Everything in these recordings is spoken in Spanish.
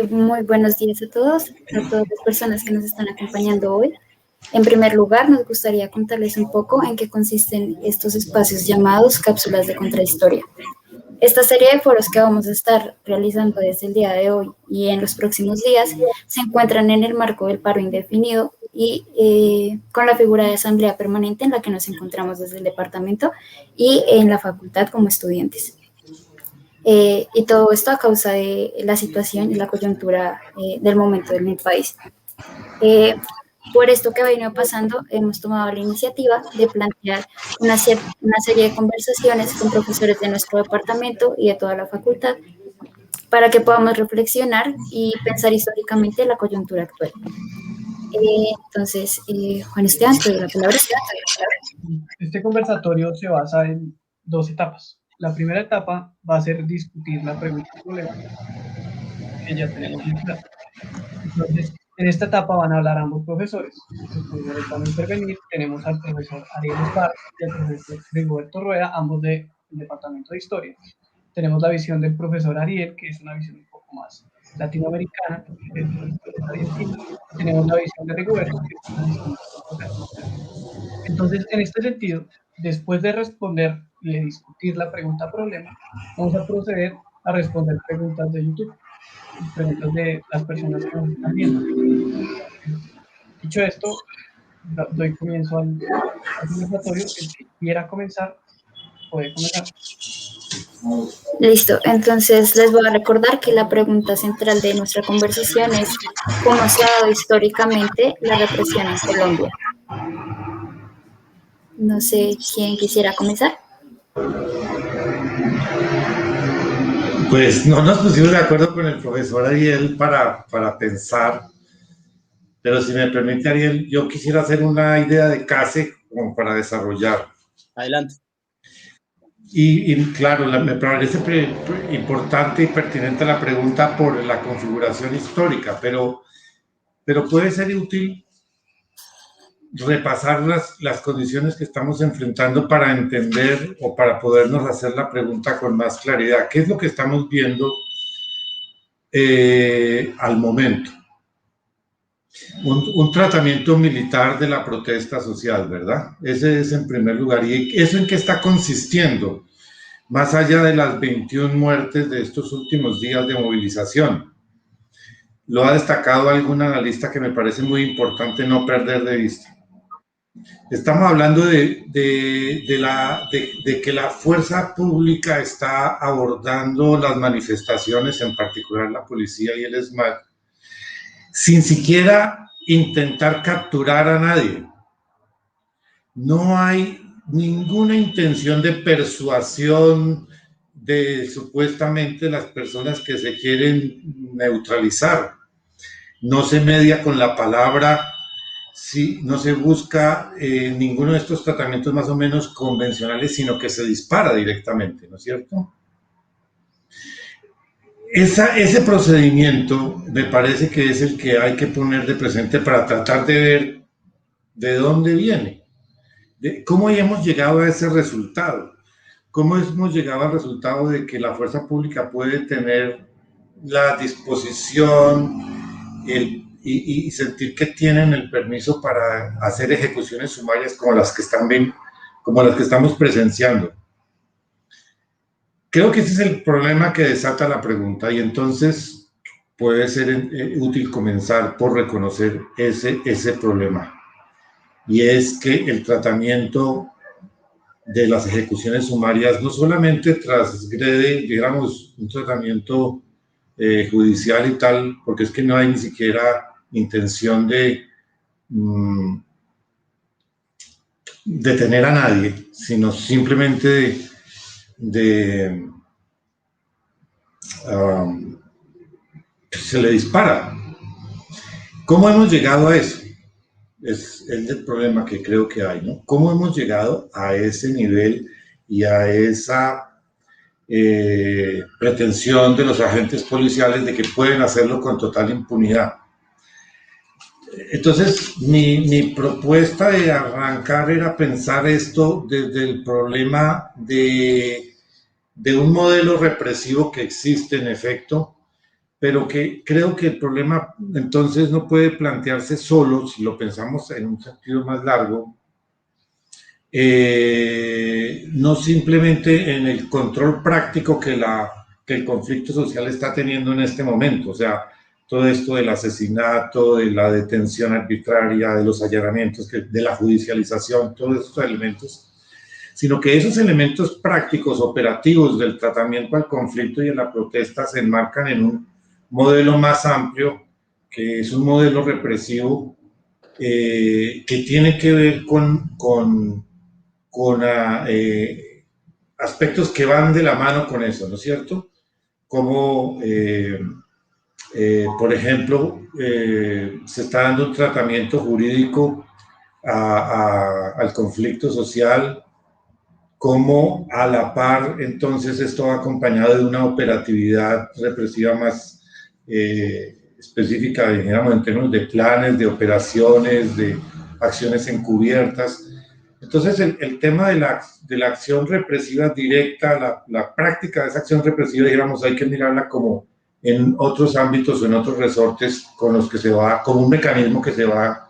Muy buenos días a todas las personas que nos están acompañando hoy. En primer lugar, nos gustaría contarles un poco en qué consisten estos espacios llamados cápsulas de contrahistoria. Esta serie de foros que vamos a estar realizando desde el día de hoy y en los próximos días se encuentran en el marco del paro indefinido y con la figura de asamblea permanente en la que nos encontramos desde el departamento y en la facultad como estudiantes. Y todo esto a causa de la situación y la coyuntura del momento en el país. Por esto que ha venido pasando, hemos tomado la iniciativa de plantear una serie de conversaciones con profesores de nuestro departamento y de toda la facultad para que podamos reflexionar y pensar históricamente la coyuntura actual. Entonces, Juan Esteban, te doy la palabra. Este conversatorio se basa en dos etapas. La primera etapa va a ser discutir la pregunta y problema que ya tenemos en clase. Entonces, en esta etapa van a hablar ambos profesores. Los profesores van a intervenir. Tenemos al profesor Ariel Esparza y al profesor Rigoberto Rueda, ambos del Departamento de Historia. Tenemos la visión del profesor Ariel, que es una visión un poco más latinoamericana, que es argentina. Tenemos la visión de Rigoberto, que es una visión local. Entonces, en este sentido, después de responder y de discutir la pregunta-problema, vamos a proceder a responder preguntas de YouTube, preguntas de las personas que nos están viendo. Dicho esto, doy comienzo al conversatorio. El que quiera comenzar, puede comenzar. Listo, entonces les voy a recordar que la pregunta central de nuestra conversación es ¿cómo se ha dado históricamente la represión en Colombia? No sé quién quisiera comenzar. Pues no nos pusimos de acuerdo con el profesor Ariel para pensar, pero si me permite, Ariel, yo quisiera hacer una idea de CASE como para desarrollar. Adelante. Y claro, me parece importante y pertinente la pregunta por la configuración histórica, pero puede ser útil repasar las condiciones que estamos enfrentando para entender o para podernos hacer la pregunta con más claridad. ¿Qué es lo que estamos viendo al momento? Un tratamiento militar de la protesta social, ¿verdad? Ese es en primer lugar. ¿Y eso en qué está consistiendo? Más allá de las 21 muertes de estos últimos días de movilización. Lo ha destacado algún analista que me parece muy importante no perder de vista. Estamos hablando de que la fuerza pública está abordando las manifestaciones, en particular la policía y el ESMAD, sin siquiera intentar capturar a nadie. No hay ninguna intención de persuasión de supuestamente las personas que se quieren neutralizar. No se media con la palabra, sí, no se busca ninguno de estos tratamientos más o menos convencionales, sino que se dispara directamente, ¿no es cierto? Ese procedimiento me parece que es el que hay que poner de presente para tratar de ver de dónde viene, de cómo hemos llegado a ese resultado, cómo hemos llegado al resultado de que la fuerza pública puede tener la disposición y sentir que tienen el permiso para hacer ejecuciones sumarias como las que estamos presenciando. Creo que ese es el problema que desata la pregunta y entonces puede ser útil comenzar por reconocer ese problema. Y es que el tratamiento de las ejecuciones sumarias no solamente transgrede, digamos, un tratamiento judicial y tal, porque es que no hay ni siquiera intención de detener a nadie, sino simplemente se le dispara. ¿Cómo hemos llegado a eso? Es el problema que creo que hay, ¿no? ¿Cómo hemos llegado a ese nivel y a esa pretensión de los agentes policiales de que pueden hacerlo con total impunidad? Entonces, mi propuesta de arrancar era pensar esto desde el problema de un modelo represivo que existe en efecto, pero que creo que el problema entonces no puede plantearse solo, si lo pensamos en un sentido más largo, no simplemente en el control práctico que el conflicto social está teniendo en este momento, o sea, todo esto del asesinato, de la detención arbitraria, de los allanamientos, de la judicialización, todos estos elementos, sino que esos elementos prácticos, operativos del tratamiento al conflicto y a la protesta se enmarcan en un modelo más amplio, que es un modelo represivo que tiene que ver con aspectos que van de la mano con eso, ¿no es cierto? Como, por ejemplo, se está dando un tratamiento jurídico al conflicto social, como a la par, entonces esto va acompañado de una operatividad represiva más específica, digamos, en términos de planes, de operaciones, de acciones encubiertas. Entonces, el tema de la acción represiva directa, la práctica de esa acción represiva, digamos, hay que mirarla como en otros ámbitos o en otros resortes con los que se va, como un mecanismo que se va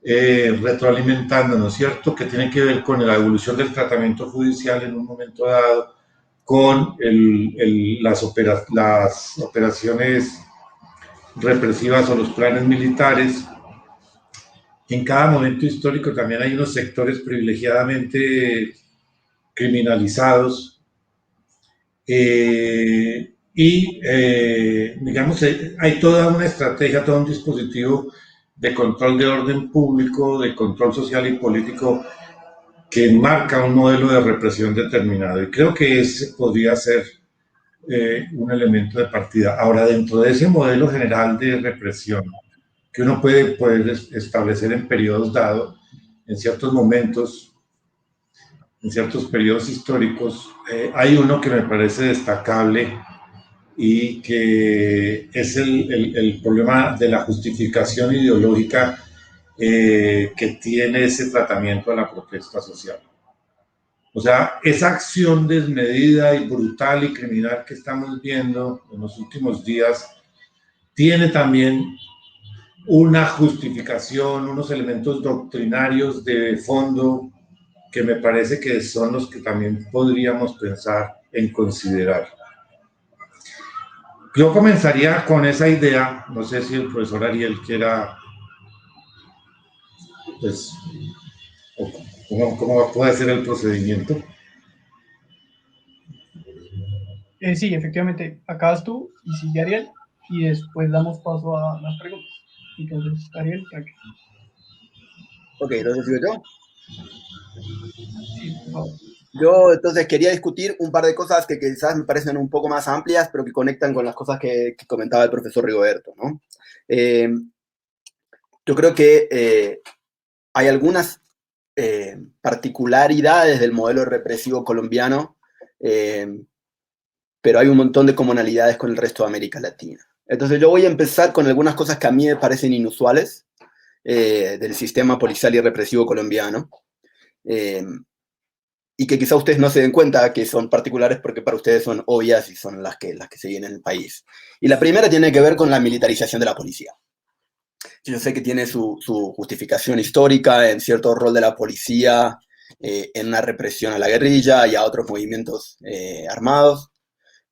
retroalimentando, ¿no es cierto?, que tiene que ver con la evolución del tratamiento judicial en un momento dado, con las operaciones represivas o los planes militares. En cada momento histórico también hay unos sectores privilegiadamente criminalizados digamos, hay toda una estrategia, todo un dispositivo de control de orden público, de control social y político que enmarca un modelo de represión determinado. Y creo que ese podría ser un elemento de partida. Ahora, dentro de ese modelo general de represión, que uno puede establecer en periodos dados, en ciertos momentos, en ciertos periodos históricos, hay uno que me parece destacable y que es el problema de la justificación ideológica que tiene ese tratamiento a la protesta social. O sea, esa acción desmedida y brutal y criminal que estamos viendo en los últimos días tiene también una justificación, unos elementos doctrinarios de fondo que me parece que son los que también podríamos pensar en considerar. Yo comenzaría con esa idea, no sé si el profesor Ariel quiera, pues, cómo puede ser el procedimiento. Sí, efectivamente, acabas tú y sigue Ariel, y después damos paso a las preguntas. Entonces, Ariel, tranquilo. Ok, entonces sigo yo. Sí, por favor. Yo entonces quería discutir un par de cosas que quizás me parecen un poco más amplias, pero que conectan con las cosas que comentaba el profesor Rigoberto, ¿no? Yo creo que hay algunas particularidades del modelo represivo colombiano, pero hay un montón de comunalidades con el resto de América Latina. Entonces yo voy a empezar con algunas cosas que a mí me parecen inusuales del sistema policial y represivo colombiano. Y que quizá ustedes no se den cuenta que son particulares porque para ustedes son obvias y son las que se vienen en el país. Y la primera tiene que ver con la militarización de la policía. Yo sé que tiene su justificación histórica en cierto rol de la policía en una represión a la guerrilla y a otros movimientos armados,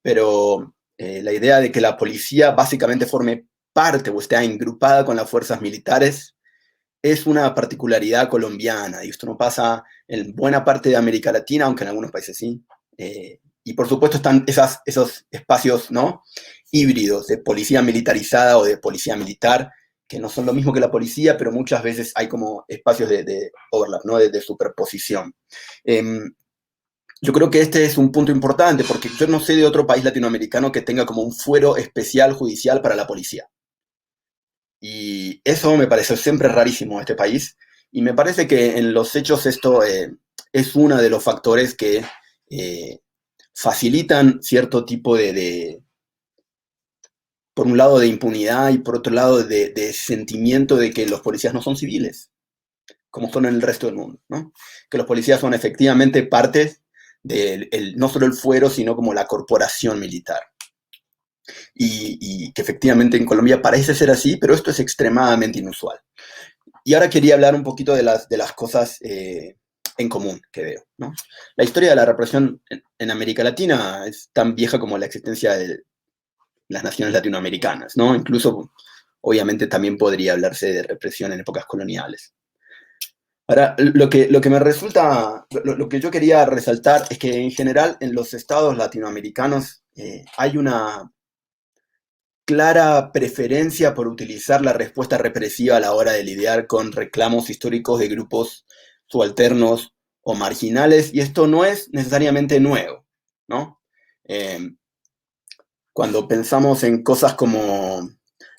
pero la idea de que la policía básicamente forme parte o esté engrupada con las fuerzas militares es una particularidad colombiana, y esto no pasa en buena parte de América Latina, aunque en algunos países sí. Y por supuesto están esos espacios, ¿no?, híbridos de policía militarizada o de policía militar, que no son lo mismo que la policía, pero muchas veces hay como espacios de overlap, ¿no?, de superposición. Yo creo que este es un punto importante, porque yo no sé de otro país latinoamericano que tenga como un fuero especial judicial para la policía. Y eso me pareció siempre rarísimo en este país, y me parece que en los hechos esto es uno de los factores que facilitan cierto tipo por un lado, de impunidad, y por otro lado, de sentimiento de que los policías no son civiles, como son en el resto del mundo, ¿no? Que los policías son efectivamente parte de no solo el fuero, sino como la corporación militar. y que efectivamente en Colombia parece ser así, pero esto es extremadamente inusual. Y ahora quería hablar un poquito de las cosas en común que veo, ¿no? La historia de la represión en América Latina es tan vieja como la existencia de las naciones latinoamericanas, ¿no? Incluso, obviamente, también podría hablarse de represión en épocas coloniales. Ahora, lo que me resulta, lo que yo quería resaltar es que en general en los estados latinoamericanos hay una clara preferencia por utilizar la respuesta represiva a la hora de lidiar con reclamos históricos de grupos subalternos o marginales, y esto no es necesariamente nuevo, ¿no? Cuando pensamos en cosas como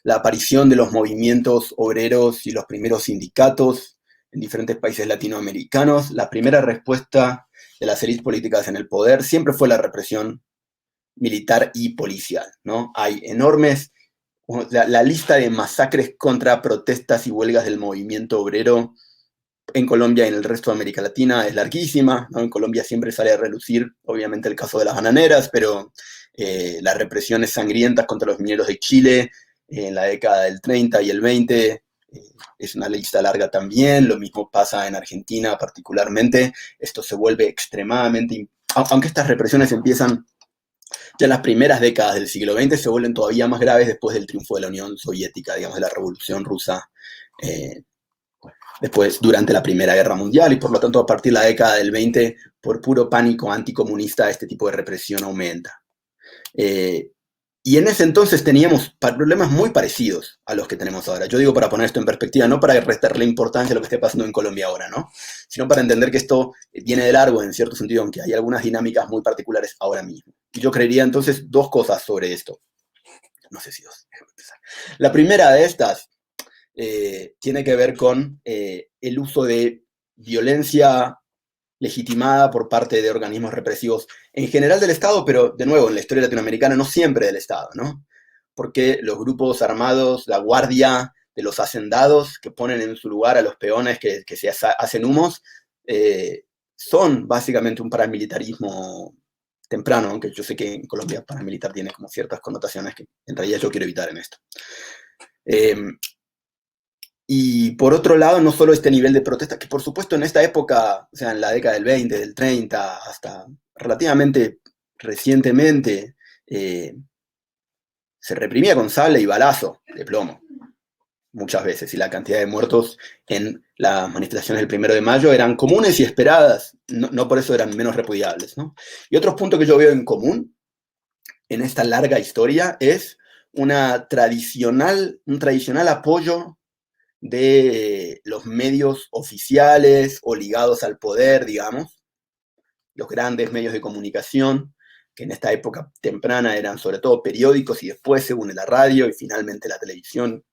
la aparición de los movimientos obreros y los primeros sindicatos en diferentes países latinoamericanos, la primera respuesta de las élites políticas en el poder siempre fue la represión militar y policial, ¿no? Hay enormes, la lista de masacres contra protestas y huelgas del movimiento obrero en Colombia y en el resto de América Latina es larguísima, ¿no? En Colombia siempre sale a relucir, obviamente, el caso de las bananeras, pero las represiones sangrientas contra los mineros de Chile en la década del 30 y el 20 es una lista larga también. Lo mismo pasa en Argentina particularmente. Esto se vuelve extremadamente, aunque estas represiones empiezan ya en las primeras décadas del siglo XX, se vuelven todavía más graves después del triunfo de la Unión Soviética, digamos, de la Revolución Rusa, después durante la Primera Guerra Mundial, y por lo tanto a partir de la década del 20, por puro pánico anticomunista, este tipo de represión aumenta. Y en ese entonces teníamos problemas muy parecidos a los que tenemos ahora. Yo digo para poner esto en perspectiva, no para restarle importancia a lo que esté pasando en Colombia ahora, ¿no? Sino para entender que esto viene de largo en cierto sentido, aunque hay algunas dinámicas muy particulares ahora mismo. Y yo creería entonces dos cosas sobre esto. No sé si dos. Déjame empezar. La primera de estas tiene que ver con el uso de violencia legitimada por parte de organismos represivos en general del Estado, pero de nuevo, en la historia latinoamericana no siempre del Estado, ¿no? Porque los grupos armados, la guardia de los hacendados que ponen en su lugar a los peones que se hacen humos, son básicamente un paramilitarismo temprano, aunque yo sé que en Colombia paramilitar tiene como ciertas connotaciones que en realidad yo quiero evitar en esto. Y por otro lado, no solo este nivel de protesta, que por supuesto en esta época, o sea, en la década del 20, del 30, hasta relativamente recientemente, se reprimía con sable y balazo de plomo, muchas veces, y la cantidad de muertos en las manifestaciones del 1 de mayo eran comunes y esperadas, no por eso eran menos repudiables, ¿no? Y otro punto que yo veo en común en esta larga historia es un tradicional apoyo de los medios oficiales o ligados al poder, digamos, los grandes medios de comunicación, que en esta época temprana eran sobre todo periódicos y después se une la radio y finalmente la televisión,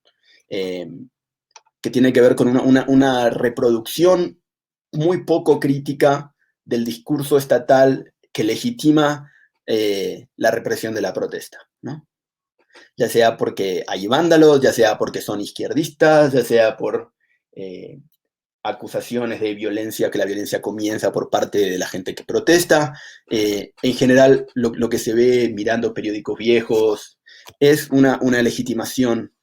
que tiene que ver con una reproducción muy poco crítica del discurso estatal que legitima la represión de la protesta, ¿no? Ya sea porque hay vándalos, ya sea porque son izquierdistas, ya sea por acusaciones de violencia, que la violencia comienza por parte de la gente que protesta. En general, lo que se ve mirando periódicos viejos es una legitimación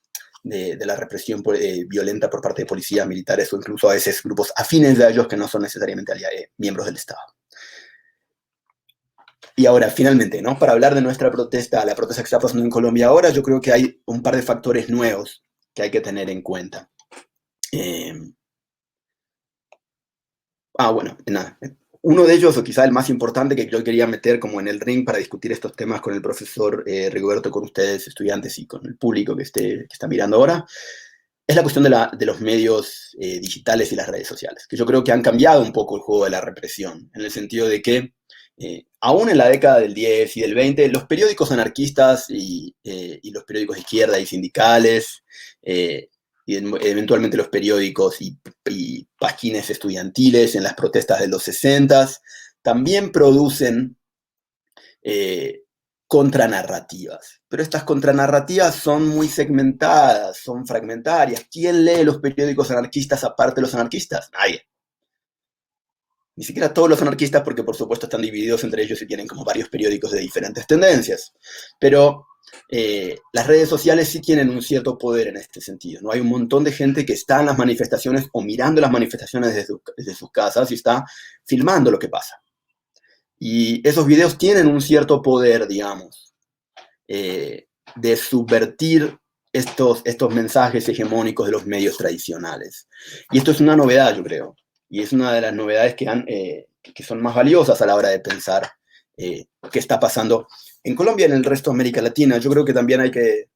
de la represión violenta por parte de policías, militares o incluso a veces grupos afines a ellos que no son necesariamente miembros del Estado. Y ahora, finalmente, ¿no? Para hablar de nuestra protesta, la protesta que está pasando en Colombia ahora, yo creo que hay un par de factores nuevos que hay que tener en cuenta. Bueno, nada. Uno de ellos, o quizá el más importante, que yo quería meter como en el ring para discutir estos temas con el profesor Rigoberto, con ustedes, estudiantes, y con el público que está mirando ahora, es la cuestión de los medios digitales y las redes sociales, que yo creo que han cambiado un poco el juego de la represión, en el sentido de que aún en la década del 10 y del 20, los periódicos anarquistas y los periódicos de izquierda y sindicales, y eventualmente los periódicos y pasquines estudiantiles en las protestas de los 60s, también producen contranarrativas. Pero estas contranarrativas son muy segmentadas, son fragmentarias. ¿Quién lee los periódicos anarquistas aparte de los anarquistas? Nadie. Ni siquiera todos los anarquistas, porque por supuesto están divididos entre ellos y tienen como varios periódicos de diferentes tendencias. Pero las redes sociales sí tienen un cierto poder en este sentido, ¿no? Hay un montón de gente que está en las manifestaciones o mirando las manifestaciones desde sus casas y está filmando lo que pasa. Y esos videos tienen un cierto poder, digamos, de subvertir estos mensajes hegemónicos de los medios tradicionales. Y esto es una novedad, yo creo. Y es una de las novedades que son más valiosas a la hora de pensar qué está pasando en Colombia y en el resto de América Latina. Yo creo que también hay que,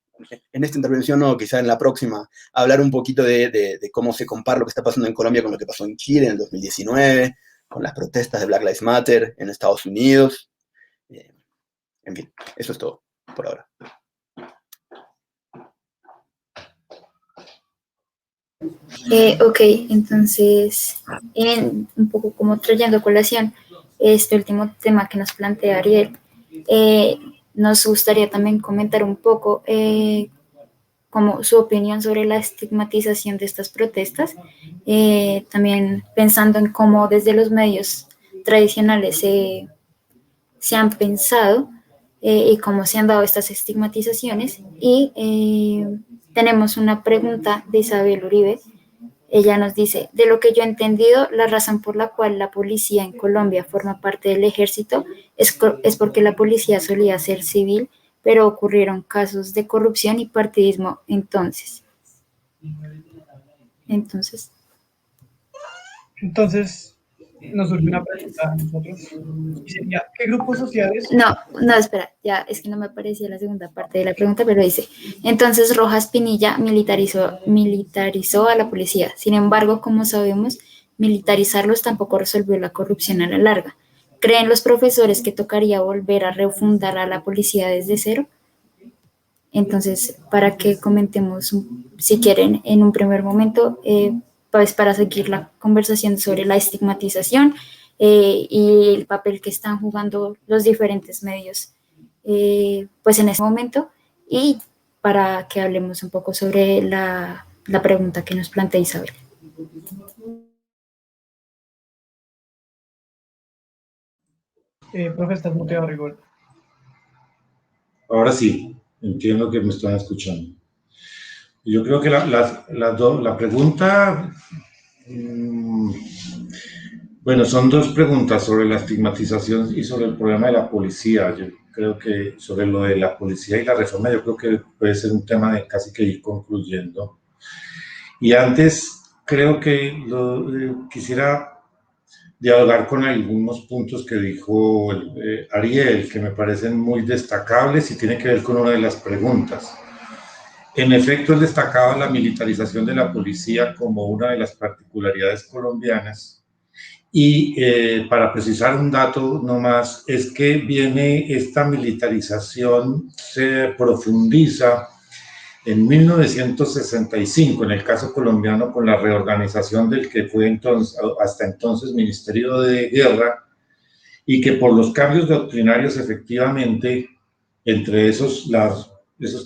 en esta intervención o quizá en la próxima, hablar un poquito de cómo se compara lo que está pasando en Colombia con lo que pasó en Chile en el 2019, con las protestas de Black Lives Matter en Estados Unidos. En fin, eso es todo por ahora. Ok, entonces, un poco como trayendo a colación este último tema que nos plantea Ariel, nos gustaría también comentar un poco como su opinión sobre la estigmatización de estas protestas, también pensando en cómo desde los medios tradicionales se han pensado y cómo se han dado estas estigmatizaciones. Y tenemos una pregunta de Isabel Uribe. Ella nos dice, de lo que yo he entendido, la razón por la cual la policía en Colombia forma parte del ejército es porque la policía solía ser civil, pero ocurrieron casos de corrupción y partidismo entonces. Entonces, nos surge una pregunta a nosotros, y sería, ¿qué grupos sociales? No, espera, ya es que no me aparecía la segunda parte de la pregunta, pero dice, entonces Rojas Pinilla militarizó a la policía. Sin embargo, como sabemos, militarizarlos tampoco resolvió la corrupción a la larga. ¿Creen los profesores que tocaría volver a refundar a la policía desde cero? Entonces, para que comentemos, si quieren, en un primer momento, pues para seguir la conversación sobre la estigmatización y el papel que están jugando los diferentes medios, pues en ese momento, y para que hablemos un poco sobre la pregunta que nos plantea Isabel. Profe, estás muteado, Rigor. Ahora sí, entiendo que me están escuchando. Yo creo que la pregunta, bueno, son dos preguntas sobre la estigmatización y sobre el problema de la policía. Yo creo que sobre lo de la policía y la reforma, yo creo que puede ser un tema de casi que ir concluyendo. Y antes, creo que quisiera dialogar con algunos puntos que dijo Ariel, que me parecen muy destacables y tiene que ver con una de las preguntas. En efecto, él destacaba la militarización de la policía como una de las particularidades colombianas. Y para precisar un dato nomás, es que viene esta militarización, se profundiza en 1965, en el caso colombiano, con la reorganización del que fue entonces, hasta entonces Ministerio de Guerra, y que por los cambios doctrinarios efectivamente, entre esos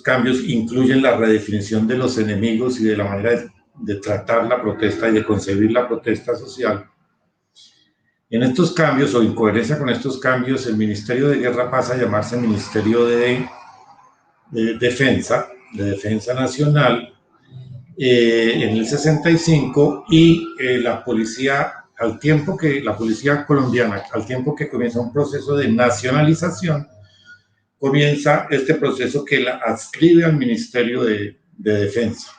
cambios incluyen la redefinición de los enemigos y de la manera de tratar la protesta y de concebir la protesta social. En estos cambios, o en coherencia con estos cambios, el Ministerio de Guerra pasa a llamarse Ministerio de Defensa Nacional en el 65, y la policía, la policía colombiana, al tiempo que comienza un proceso de nacionalización, comienza este proceso que la adscribe al Ministerio de Defensa.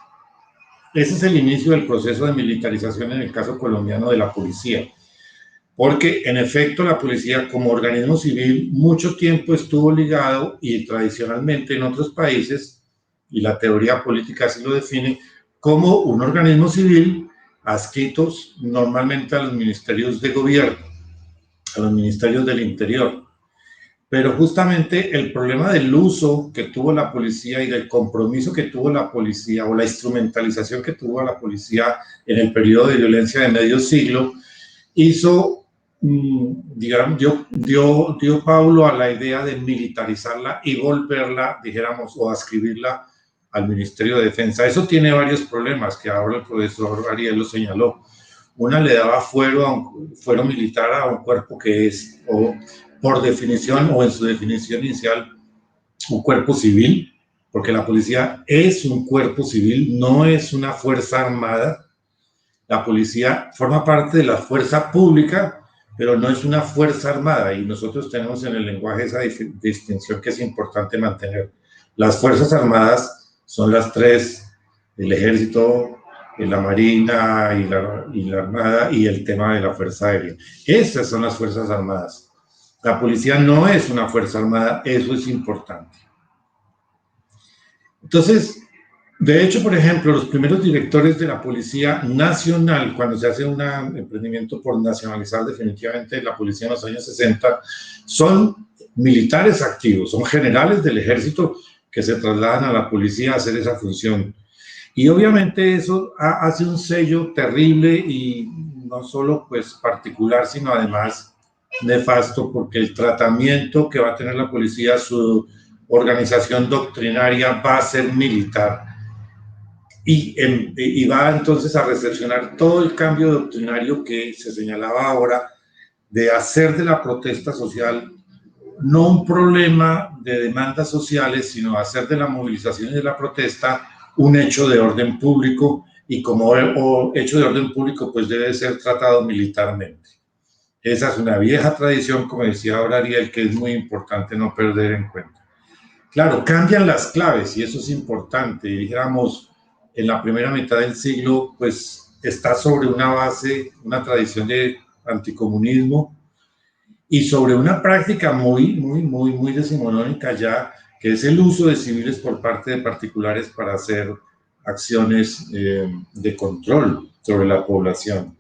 Ese es el inicio del proceso de militarización en el caso colombiano de la policía, porque en efecto la policía como organismo civil mucho tiempo estuvo ligado, y tradicionalmente en otros países, y la teoría política así lo define, como un organismo civil adscritos normalmente a los ministerios de gobierno, a los ministerios del interior. Pero justamente el problema del uso que tuvo la policía y del compromiso que tuvo la policía, o la instrumentalización que tuvo la policía en el periodo de violencia de medio siglo, hizo, digamos, dio Paulo a la idea de militarizarla y volverla, dijéramos, o adscribirla al Ministerio de Defensa. Eso tiene varios problemas que ahora el profesor Ariel lo señaló. Una, le daba fuero militar a un cuerpo que es, o por definición, o en su definición inicial, un cuerpo civil, porque la policía es un cuerpo civil, no es una fuerza armada. La policía forma parte de la fuerza pública, pero no es una fuerza armada, y nosotros tenemos en el lenguaje esa distinción que es importante mantener. Las fuerzas armadas son las tres: el ejército, la marina y la armada, y el tema de la fuerza aérea. Esas son las fuerzas armadas. La policía no es una fuerza armada, eso es importante. Entonces, de hecho, por ejemplo, los primeros directores de la Policía Nacional, cuando se hace un emprendimiento por nacionalizar definitivamente la policía en los años 60, son militares activos, son generales del ejército que se trasladan a la policía a hacer esa función. Y obviamente eso hace un sello terrible, y no solo pues particular, sino además nefasto, porque el tratamiento que va a tener la policía, su organización doctrinaria va a ser militar. Y va entonces a recepcionar todo el cambio doctrinario que se señalaba ahora, de hacer de la protesta social no un problema de demandas sociales, sino hacer de la movilización y de la protesta un hecho de orden público, y como hecho de orden público pues debe ser tratado militarmente. Esa es una vieja tradición, como decía ahora Ariel, que es muy importante no perder en cuenta. Claro, cambian las claves, y eso es importante. Dijéramos, en la primera mitad del siglo, pues está sobre una base, una tradición de anticomunismo, y sobre una práctica muy decimonónica ya, que es el uso de civiles por parte de particulares para hacer acciones de control sobre la población.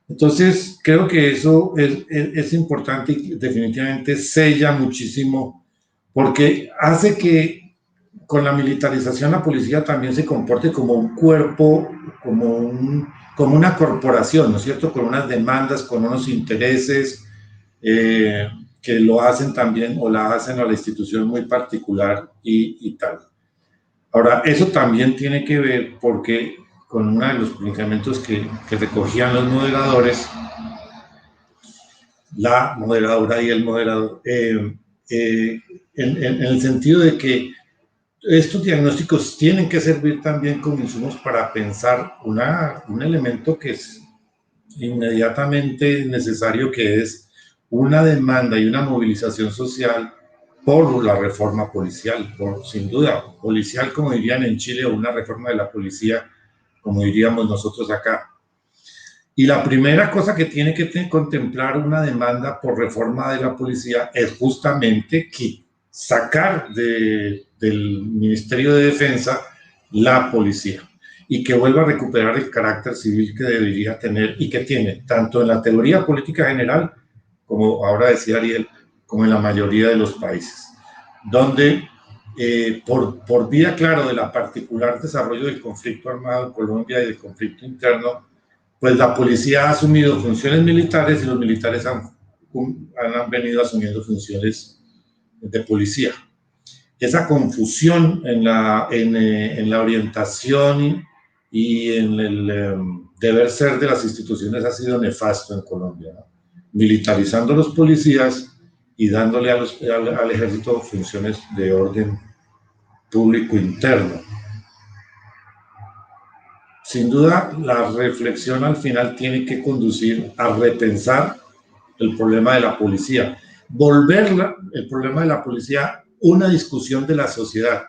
Entonces, creo que eso es importante, y definitivamente sella muchísimo, porque hace que con la militarización la policía también se comporte como un cuerpo, como una corporación, ¿no es cierto?, con unas demandas, con unos intereses que lo hacen también, o la hacen a la institución muy particular y tal. Ahora, eso también tiene que ver porque con uno de los planteamientos que recogían los moderadores, la moderadora y el moderador, en el sentido de que estos diagnósticos tienen que servir también como insumos para pensar un elemento que es inmediatamente necesario, que es una demanda y una movilización social por la reforma policial, sin duda, policial como dirían en Chile, o una reforma de la policía como diríamos nosotros acá. Y la primera cosa que tiene que contemplar una demanda por reforma de la policía es justamente sacar del Ministerio de Defensa la policía, y que vuelva a recuperar el carácter civil que debería tener, y que tiene tanto en la teoría política general, como ahora decía Ariel, como en la mayoría de los países, donde por vía, claro, de la particular desarrollo del conflicto armado en Colombia y del conflicto interno, pues la policía ha asumido funciones militares, y los militares han venido asumiendo funciones de policía. Esa confusión en la orientación y en el deber ser de las instituciones ha sido nefasto en Colombia, ¿no? Militarizando a los policías y dándole al ejército funciones de orden público interno. Sin duda, la reflexión al final tiene que conducir a repensar el problema de la policía, el problema de la policía una discusión de la sociedad,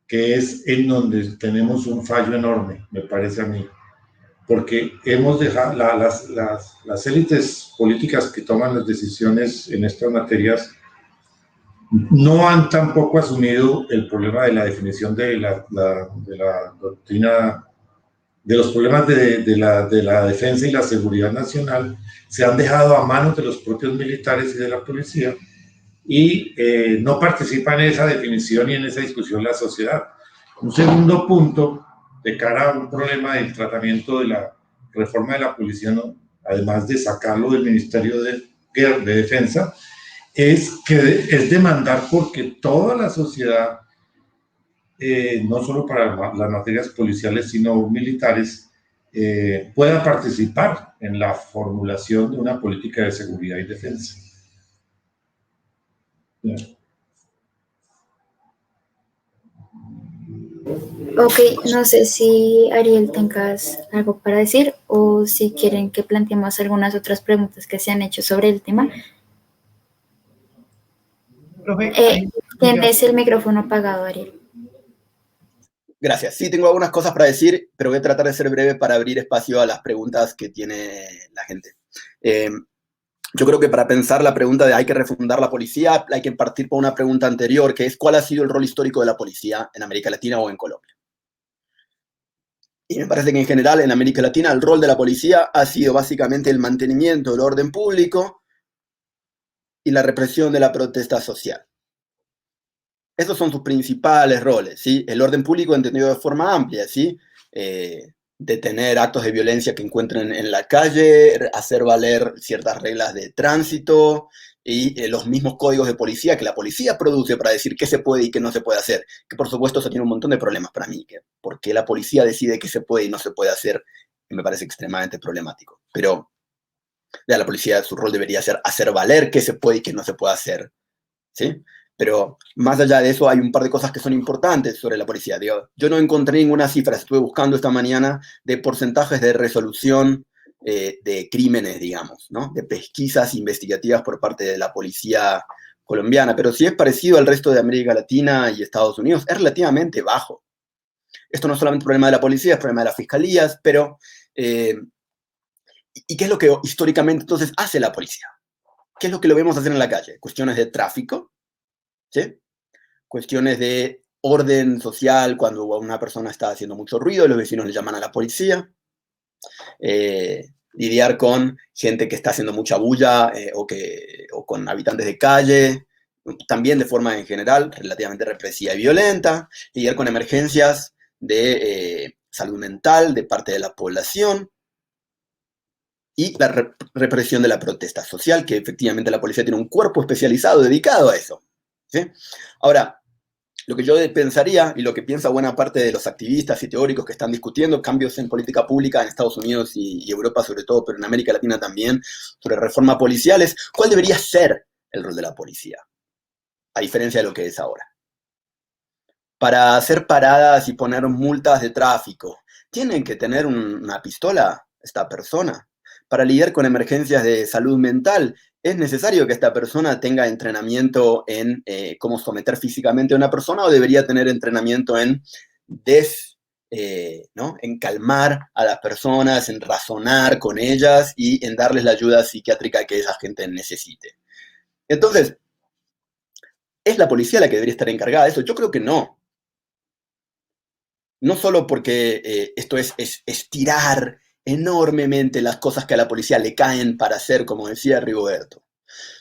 que es en donde tenemos un fallo enorme, me parece a mí, porque hemos dejado, las élites políticas que toman las decisiones en estas materias no han tampoco asumido el problema de la definición de la doctrina, de los problemas de la defensa y la seguridad nacional. Se han dejado a manos de los propios militares y de la policía, y no participa en esa definición y en esa discusión la sociedad. Un segundo punto, de cara a un problema del tratamiento de la reforma de la policía, ¿no?, además de sacarlo del Ministerio de Defensa, es demandar porque toda la sociedad, no solo para las materias policiales, sino militares, pueda participar en la formulación de una política de seguridad y defensa. Ok, no sé si Ariel tengas algo para decir o si quieren que planteemos algunas otras preguntas que se han hecho sobre el tema. Profe, Eh, hay, ya, Tienes el micrófono apagado, Ariel. Gracias. Sí, tengo algunas cosas para decir, pero voy a tratar de ser breve para abrir espacio a las preguntas que tiene la gente. Yo creo que para pensar la pregunta de hay que refundar la policía, hay que partir por una pregunta anterior, que es ¿cuál ha sido el rol histórico de la policía en América Latina o en Colombia? Y me parece que en general en América Latina el rol de la policía ha sido básicamente el mantenimiento del orden público y la represión de la protesta social. Esos son sus principales roles, ¿sí? El orden público entendido de forma amplia, ¿sí? Detener actos de violencia que encuentren en la calle, hacer valer ciertas reglas de tránsito y los mismos códigos de policía que la policía produce para decir qué se puede y qué no se puede hacer. Que por supuesto eso tiene un montón de problemas para mí, que por qué la policía decide qué se puede y no se puede hacer, me parece extremadamente problemático. Pero ya la policía, su rol debería ser hacer valer qué se puede y qué no se puede hacer, ¿sí? Pero más allá de eso, hay un par de cosas que son importantes sobre la policía. Digo, yo no encontré ninguna cifra, estuve buscando esta mañana, de porcentajes de resolución de crímenes, digamos, ¿no? De pesquisas investigativas por parte de la policía colombiana, pero si es parecido al resto de América Latina y Estados Unidos, es relativamente bajo. Esto no es solamente un problema de la policía, es problema de las fiscalías, pero ¿y qué es lo que históricamente entonces hace la policía? ¿Qué es lo que lo vemos hacer en la calle? Cuestiones de tráfico, ¿sí? Cuestiones de orden social cuando una persona está haciendo mucho ruido, los vecinos le llaman a la policía, lidiar con gente que está haciendo mucha bulla o con habitantes de calle, también de forma en general relativamente represiva y violenta, lidiar con emergencias de salud mental de parte de la población y la represión de la protesta social, que efectivamente la policía tiene un cuerpo especializado dedicado a eso, ¿sí? Ahora, lo que yo pensaría, y lo que piensa buena parte de los activistas y teóricos que están discutiendo cambios en política pública en Estados Unidos y Europa sobre todo, pero en América Latina también, sobre reforma policial, es cuál debería ser el rol de la policía, a diferencia de lo que es ahora. Para hacer paradas y poner multas de tráfico, ¿tienen que tener una pistola esta persona? Para lidiar con emergencias de salud mental, ¿es necesario que esta persona tenga entrenamiento en cómo someter físicamente a una persona o debería tener entrenamiento en ¿no? En calmar a las personas, en razonar con ellas y en darles la ayuda psiquiátrica que esa gente necesite? Entonces, ¿es la policía la que debería estar encargada de eso? Yo creo que no. No solo porque esto es estirar enormemente las cosas que a la policía le caen para hacer, como decía Rigoberto,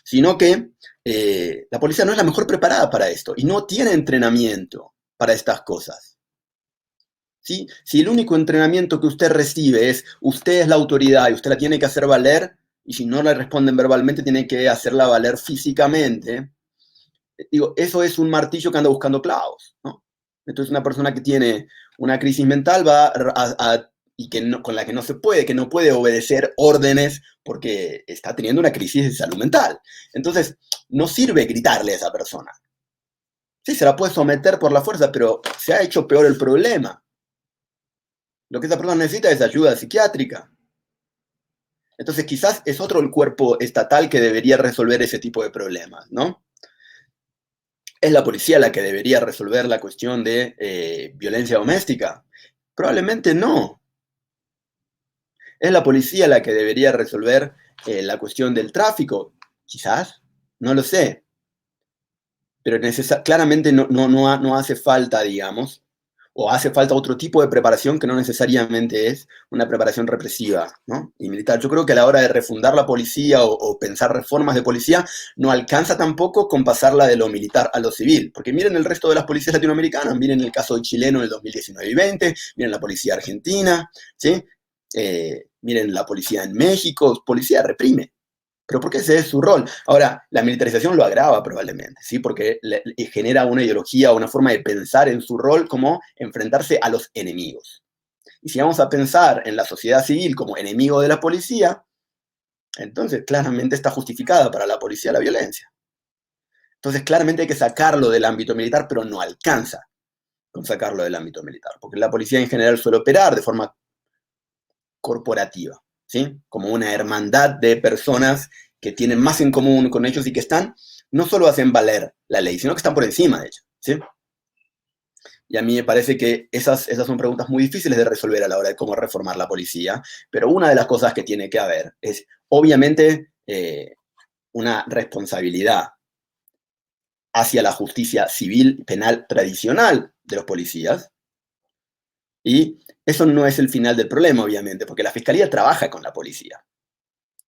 sino que la policía no es la mejor preparada para esto y no tiene entrenamiento para estas cosas. ¿Sí? Si el único entrenamiento que usted recibe es usted es la autoridad y usted la tiene que hacer valer, y si no le responden verbalmente, tiene que hacerla valer físicamente, digo, eso es un martillo que anda buscando clavos, ¿no? Entonces una persona que tiene una crisis mental y con la que no se puede, que no puede obedecer órdenes porque está teniendo una crisis de salud mental. Entonces, no sirve gritarle a esa persona. Sí, se la puede someter por la fuerza, pero se ha hecho peor el problema. Lo que esa persona necesita es ayuda psiquiátrica. Entonces, quizás es otro el cuerpo estatal que debería resolver ese tipo de problemas, ¿no? ¿Es la policía la que debería resolver la cuestión de violencia doméstica? Probablemente no. ¿Es la policía la que debería resolver la cuestión del tráfico? Quizás, no lo sé. Pero claramente no hace falta, digamos, o hace falta otro tipo de preparación que no necesariamente es una preparación represiva, ¿no? Y militar. Yo creo que a la hora de refundar la policía o pensar reformas de policía, no alcanza tampoco con pasarla de lo militar a lo civil, porque miren el resto de las policías latinoamericanas, miren el caso chileno del 2019 y 20, miren la policía argentina, ¿sí? Miren la policía en México, policía reprime. Pero porque ese es su rol. Ahora, la militarización lo agrava probablemente, ¿sí? Porque genera una ideología, una forma de pensar en su rol como enfrentarse a los enemigos. Y si vamos a pensar en la sociedad civil como enemigo de la policía, entonces claramente está justificada para la policía la violencia. Entonces claramente hay que sacarlo del ámbito militar, pero no alcanza. con sacarlo del ámbito militar, porque la policía en general suele operar de forma corporativa, ¿sí? Como una hermandad de personas que tienen más en común con ellos y que están, no solo hacen valer la ley, sino que están por encima de ella, ¿sí? Y a mí me parece que esas son preguntas muy difíciles de resolver a la hora de cómo reformar la policía, pero una de las cosas que tiene que haber es, obviamente, una responsabilidad hacia la justicia civil penal tradicional de los policías, y eso no es el final del problema, obviamente, porque la fiscalía trabaja con la policía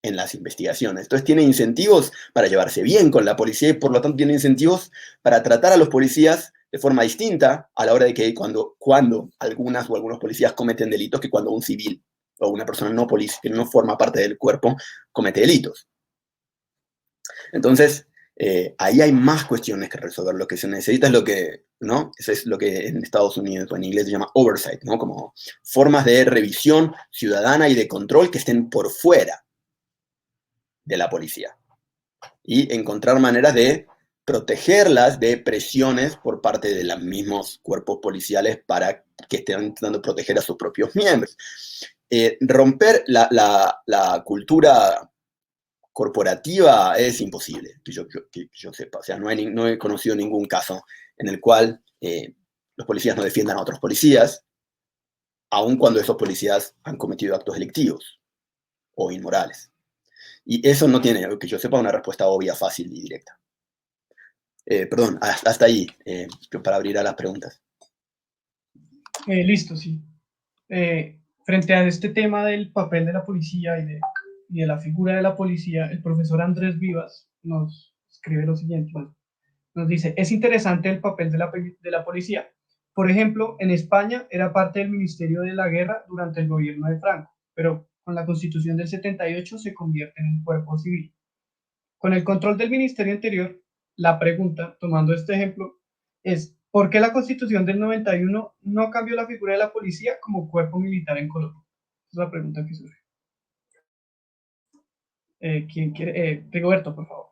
en las investigaciones. Entonces tiene incentivos para llevarse bien con la policía y por lo tanto tiene incentivos para tratar a los policías de forma distinta a la hora de que cuando algunas o algunos policías cometen delitos que cuando un civil o una persona no policía, que no forma parte del cuerpo, comete delitos. Entonces, ahí hay más cuestiones que resolver. Lo que se necesita es lo que, ¿no? Eso es lo que en Estados Unidos o en inglés se llama oversight, ¿no? Como formas de revisión ciudadana y de control que estén por fuera de la policía. Y encontrar maneras de protegerlas de presiones por parte de los mismos cuerpos policiales para que estén intentando proteger a sus propios miembros. Romper la cultura corporativa es imposible, que yo sepa. O sea, no he conocido ningún caso en el cual los policías no defiendan a otros policías, aun cuando esos policías han cometido actos delictivos o inmorales. Y eso no tiene, que yo sepa, una respuesta obvia, fácil y directa. Perdón, hasta ahí, para abrir a las preguntas. Listo, sí. Frente a este tema del papel de la policía y de la figura de la policía, el profesor Andrés Vivas nos escribe lo siguiente. Nos dice, es interesante el papel de la policía. Por ejemplo, en España era parte del Ministerio de la Guerra durante el gobierno de Franco, pero con la Constitución del 78 se convierte en un cuerpo civil. Con el control del ministerio anterior, la pregunta, tomando este ejemplo, es ¿por qué la Constitución del 91 no cambió la figura de la policía como cuerpo militar en Colombia? Esa es la pregunta que surge. ¿Quién quiere? Rigoberto, por favor.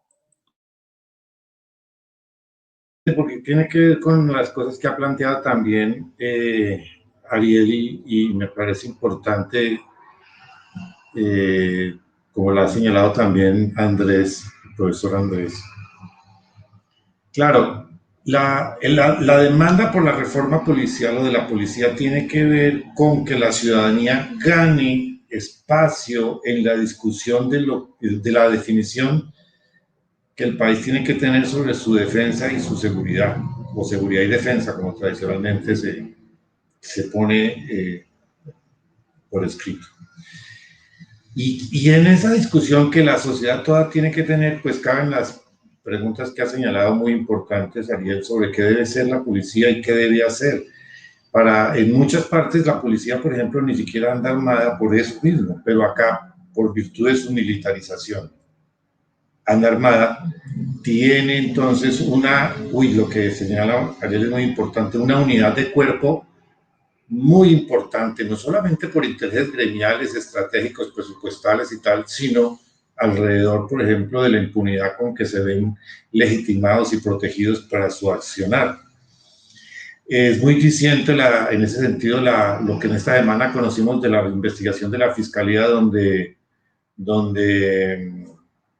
Porque tiene que ver con las cosas que ha planteado también Ariel y me parece importante, como lo ha señalado también Andrés, el profesor Andrés. Claro, la demanda por la reforma policial o de la policía tiene que ver con que la ciudadanía gane espacio en la discusión de la definición que el país tiene que tener sobre su defensa y su seguridad, o seguridad y defensa, como tradicionalmente se pone por escrito. Y en esa discusión que la sociedad toda tiene que tener, pues caben las preguntas que ha señalado muy importantes, Ariel, sobre qué debe ser la policía y qué debe hacer. En muchas partes la policía, por ejemplo, ni siquiera anda armada por eso mismo, pero acá, por virtud de su militarización, anda armada, tiene entonces lo que señala Ariel es muy importante, una unidad de cuerpo muy importante, no solamente por intereses gremiales, estratégicos, presupuestales y tal, sino alrededor, por ejemplo, de la impunidad con que se ven legitimados y protegidos para su accionar. Es muy diciente en ese sentido lo que en esta semana conocimos de la investigación de la Fiscalía, donde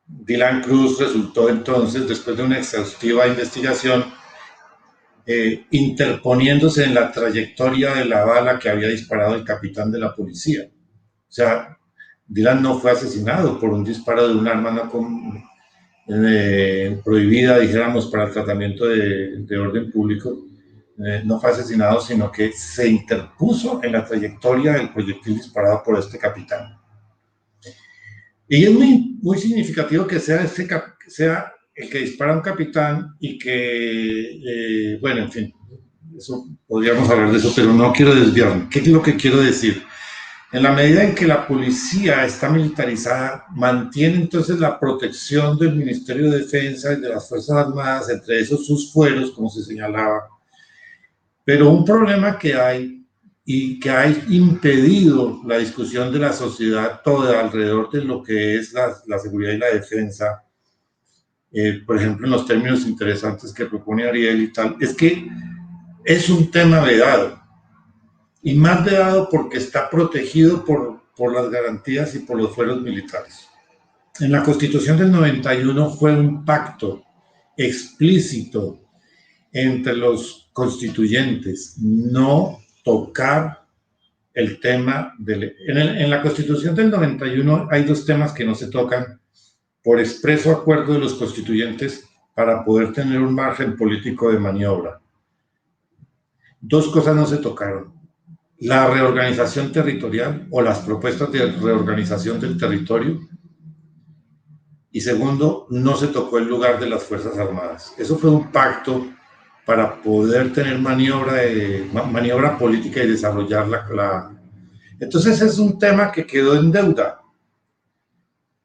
Dylan Cruz resultó entonces, después de una exhaustiva investigación, interponiéndose en la trayectoria de la bala que había disparado el capitán de la policía. O sea, Dylan no fue asesinado por un disparo de un arma prohibida, dijéramos, para el tratamiento de orden público. No fue asesinado, sino que se interpuso en la trayectoria del proyectil disparado por este capitán. Y es muy significativo que sea el que dispara a un capitán y que, bueno, en fin, podríamos hablar de eso, pero no quiero desviarme. ¿Qué es lo que quiero decir? En la medida en que la policía está militarizada, mantiene entonces la protección del Ministerio de Defensa y de las Fuerzas Armadas, entre esos sus fueros, como se señalaba. Pero un problema que hay y que ha impedido la discusión de la sociedad toda alrededor de lo que es la seguridad y la defensa, por ejemplo, en los términos interesantes que propone Ariel y tal, es que es un tema vedado, y más vedado porque está protegido por las garantías y por los fueros militares. En la Constitución del 91 fue un pacto explícito entre los constituyentes, no tocar el tema en la Constitución del 91 hay dos temas que no se tocan por expreso acuerdo de los constituyentes para poder tener un margen político de maniobra. Dos cosas no se tocaron: la reorganización territorial o las propuestas de reorganización del territorio, y segundo, no se tocó el lugar de las Fuerzas Armadas. Eso fue un pacto para poder tener maniobra política y desarrollar Entonces es un tema que quedó en deuda,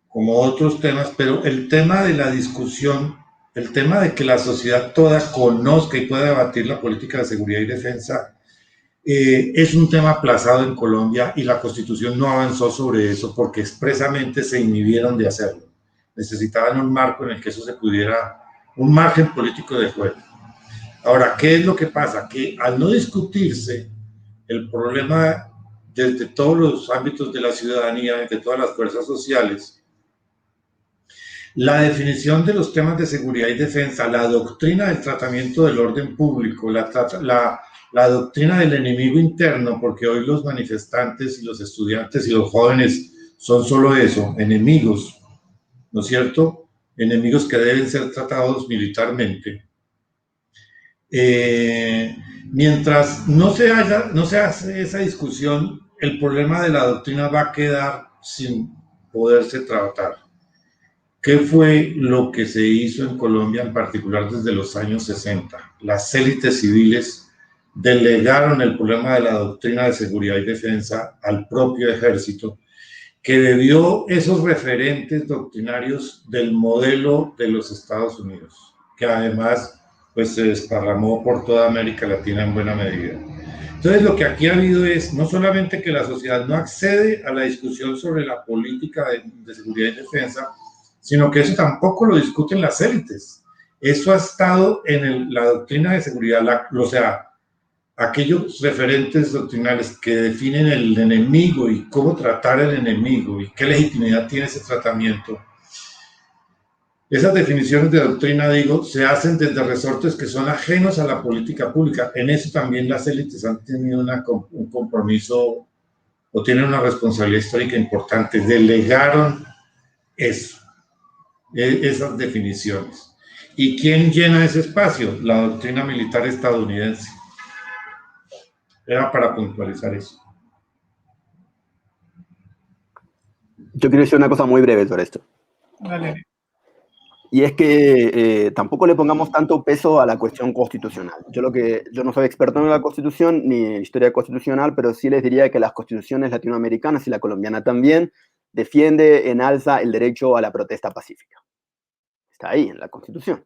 como otros temas, pero el tema de la discusión, el tema de que la sociedad toda conozca y pueda debatir la política de seguridad y defensa, es un tema aplazado en Colombia, y la Constitución no avanzó sobre eso porque expresamente se inhibieron de hacerlo. Necesitaban un marco en el que eso se pudiera, un margen político de juego. Ahora, ¿qué es lo que pasa? Que al no discutirse el problema desde todos los ámbitos de la ciudadanía, desde todas las fuerzas sociales, la definición de los temas de seguridad y defensa, la doctrina del tratamiento del orden público, la doctrina del enemigo interno, porque hoy los manifestantes y los estudiantes y los jóvenes son solo eso, enemigos, ¿no es cierto? Enemigos que deben ser tratados militarmente. Mientras no se hace esa discusión, el problema de la doctrina va a quedar sin poderse tratar. ¿Qué fue lo que se hizo en Colombia, en particular desde los años 60? Las élites civiles delegaron el problema de la doctrina de seguridad y defensa al propio ejército, que bebió esos referentes doctrinarios del modelo de los Estados Unidos, que además pues, se desparramó por toda América Latina en buena medida. Entonces, lo que aquí ha habido es no solamente que la sociedad no accede a la discusión sobre la política de seguridad y defensa, sino que eso tampoco lo discuten las élites. Eso ha estado en la doctrina de seguridad, o sea, aquellos referentes doctrinales que definen el enemigo y cómo tratar al enemigo y qué legitimidad tiene ese tratamiento. Esas definiciones de doctrina, digo, se hacen desde resortes que son ajenos a la política pública. En eso también las élites han tenido un compromiso o tienen una responsabilidad histórica importante. Delegaron eso, esas definiciones. ¿Y quién llena ese espacio? La doctrina militar estadounidense. Era para puntualizar eso. Yo quiero decir una cosa muy breve sobre esto. Vale. Y es que tampoco le pongamos tanto peso a la cuestión constitucional. Yo no soy experto en la Constitución ni en historia constitucional, pero sí les diría que las constituciones latinoamericanas y la colombiana también defiende en alza el derecho a la protesta pacífica. Está ahí en la Constitución.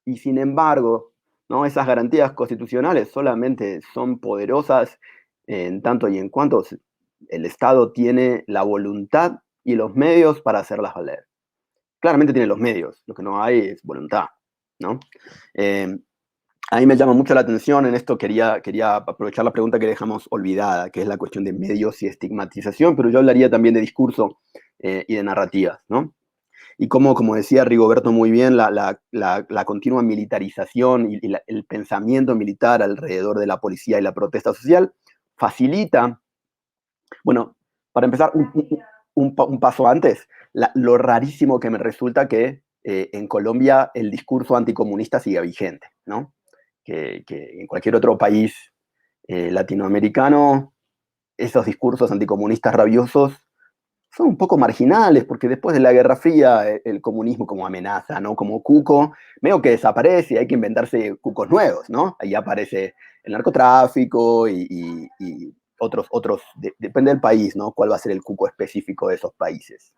Y sin embargo, ¿no? Esas garantías constitucionales solamente son poderosas en tanto y en cuanto el Estado tiene la voluntad y los medios para hacerlas valer. Claramente tiene los medios, lo que no hay es voluntad, ¿no? A mí me llama mucho la atención en esto, quería aprovechar la pregunta que dejamos olvidada, que es la cuestión de medios y estigmatización, pero yo hablaría también de discurso y de narrativas, ¿no? Y como decía Rigoberto muy bien, la continua militarización y el pensamiento militar alrededor de la policía y la protesta social facilita, bueno, para empezar, un paso antes, lo rarísimo que me resulta que en Colombia el discurso anticomunista siga vigente, ¿no? Que en cualquier otro país latinoamericano esos discursos anticomunistas rabiosos son un poco marginales, porque después de la Guerra Fría el comunismo como amenaza, ¿no? Como cuco, medio que desaparece y hay que inventarse cucos nuevos, ¿no? Ahí aparece el narcotráfico y otros depende del país, ¿no? ¿Cuál va a ser el cuco específico de esos países?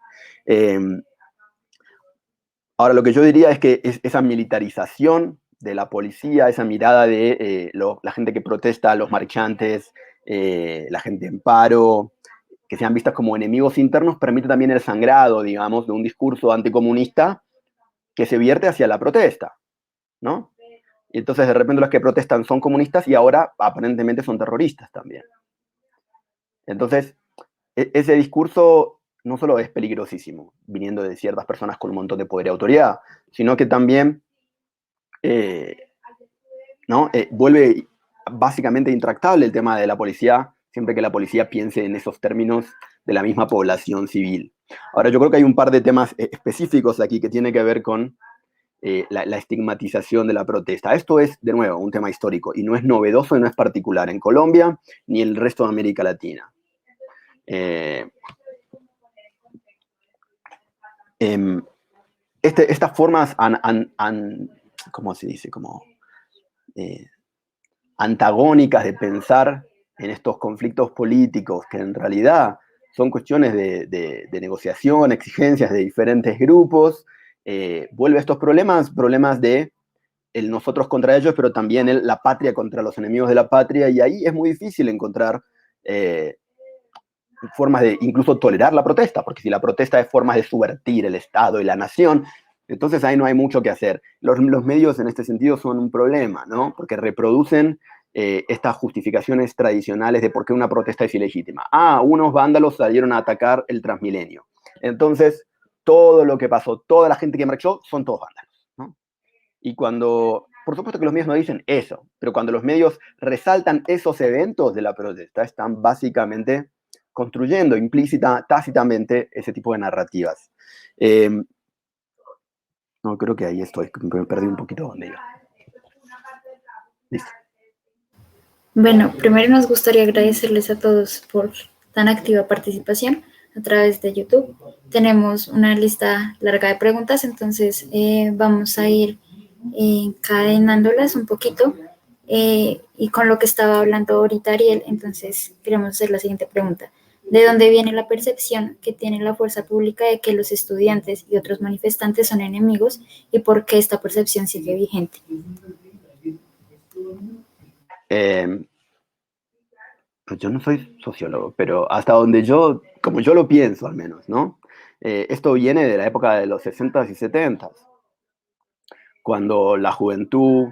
Ahora, lo que yo diría es que esa militarización de la policía, esa mirada de la gente que protesta, los marchantes, la gente en paro, que sean vistas como enemigos internos, permite también el sangrado, digamos, de un discurso anticomunista que se vierte hacia la protesta, ¿no? Y entonces de repente los que protestan son comunistas y ahora aparentemente son terroristas también. Entonces, ese discurso no solo es peligrosísimo, viniendo de ciertas personas con un montón de poder y autoridad, sino que también vuelve básicamente intractable el tema de la policía, siempre que la policía piense en esos términos de la misma población civil. Ahora, yo creo que hay un par de temas específicos aquí que tienen que ver con la estigmatización de la protesta. Esto es, de nuevo, un tema histórico y no es novedoso y no es particular en Colombia ni en el resto de América Latina. Estas formas ¿cómo se dice? Como antagónicas de pensar en estos conflictos políticos, que en realidad son cuestiones de negociación, exigencias de diferentes grupos, vuelve a estos problemas de el nosotros contra ellos, pero también la patria contra los enemigos de la patria, y ahí es muy difícil encontrar formas de incluso tolerar la protesta, porque si la protesta es formas de subvertir el Estado y la nación, entonces ahí no hay mucho que hacer. Los medios en este sentido son un problema, ¿no? Porque reproducen estas justificaciones tradicionales de por qué una protesta es ilegítima. Unos vándalos salieron a atacar el Transmilenio. Entonces, todo lo que pasó, toda la gente que marchó, son todos vándalos, ¿no? Y cuando, por supuesto que los medios no dicen eso, pero cuando los medios resaltan esos eventos de la protesta, están básicamente construyendo implícita, tácitamente, ese tipo de narrativas. No, creo que ahí estoy, me perdí un poquito donde iba. Listo. Bueno, primero nos gustaría agradecerles a todos por tan activa participación a través de YouTube. Tenemos una lista larga de preguntas, entonces vamos a ir encadenándolas un poquito. Y con lo que estaba hablando ahorita Ariel, entonces queremos hacer la siguiente pregunta. ¿De dónde viene la percepción que tiene la fuerza pública de que los estudiantes y otros manifestantes son enemigos y por qué esta percepción sigue vigente? Pues yo no soy sociólogo, pero hasta donde como yo lo pienso al menos, ¿no? Esto viene de la época de los 60s y 70s, cuando la juventud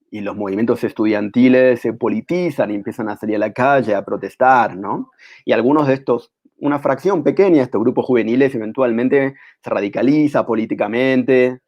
y los movimientos estudiantiles se politizan y empiezan a salir a la calle a protestar, ¿no? Y algunos de estos, una fracción pequeña de estos grupos juveniles eventualmente se radicaliza políticamente,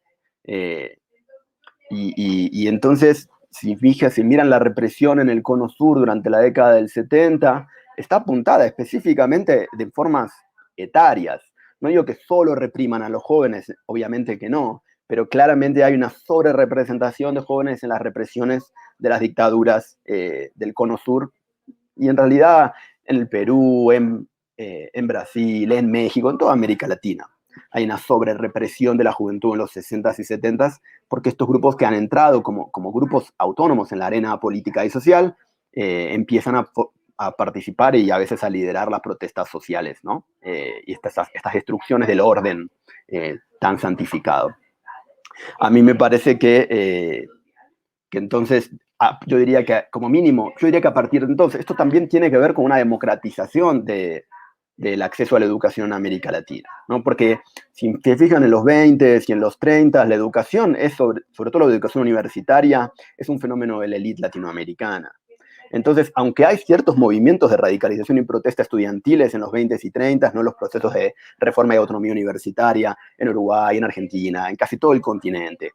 y entonces, si miran la represión en el Cono Sur durante la década del 70, está apuntada específicamente de formas etarias. No digo que solo repriman a los jóvenes, obviamente que no, pero claramente hay una sobrerepresentación de jóvenes en las represiones de las dictaduras del Cono Sur, y en realidad en el Perú, en Brasil, en México, en toda América Latina. Hay una sobrerepresión de la juventud en los 60s y 70s, porque estos grupos que han entrado como grupos autónomos en la arena política y social empiezan a participar y a veces a liderar las protestas sociales, ¿no? Y estas destrucciones del orden tan santificado. A mí me parece que entonces, yo diría que como mínimo, yo diría que a partir de entonces, esto también tiene que ver con una democratización del acceso a la educación en América Latina, ¿no? Porque si se fijan en los 20s y en los 30s, la educación es, sobre todo la educación universitaria, es un fenómeno de la élite latinoamericana. Entonces, aunque hay ciertos movimientos de radicalización y protesta estudiantiles en los 20s y 30s, ¿no? Los procesos de reforma y autonomía universitaria en Uruguay, en Argentina, en casi todo el continente,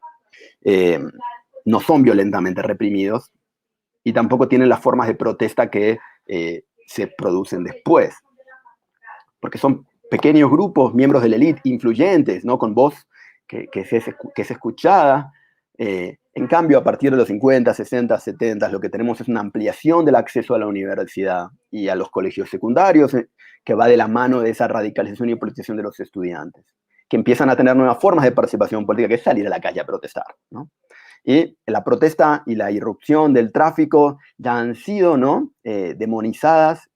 no son violentamente reprimidos y tampoco tienen las formas de protesta que se producen después, porque son pequeños grupos, miembros de la élite, influyentes, ¿no? Con voz que es escuchada. En cambio, a partir de los 50, 60, 70, lo que tenemos es una ampliación del acceso a la universidad y a los colegios secundarios, que va de la mano de esa radicalización y politización de los estudiantes, que empiezan a tener nuevas formas de participación política, que es salir a la calle a protestar, ¿no? Y la protesta y la irrupción del tráfico ya han sido, ¿no? Demonizadas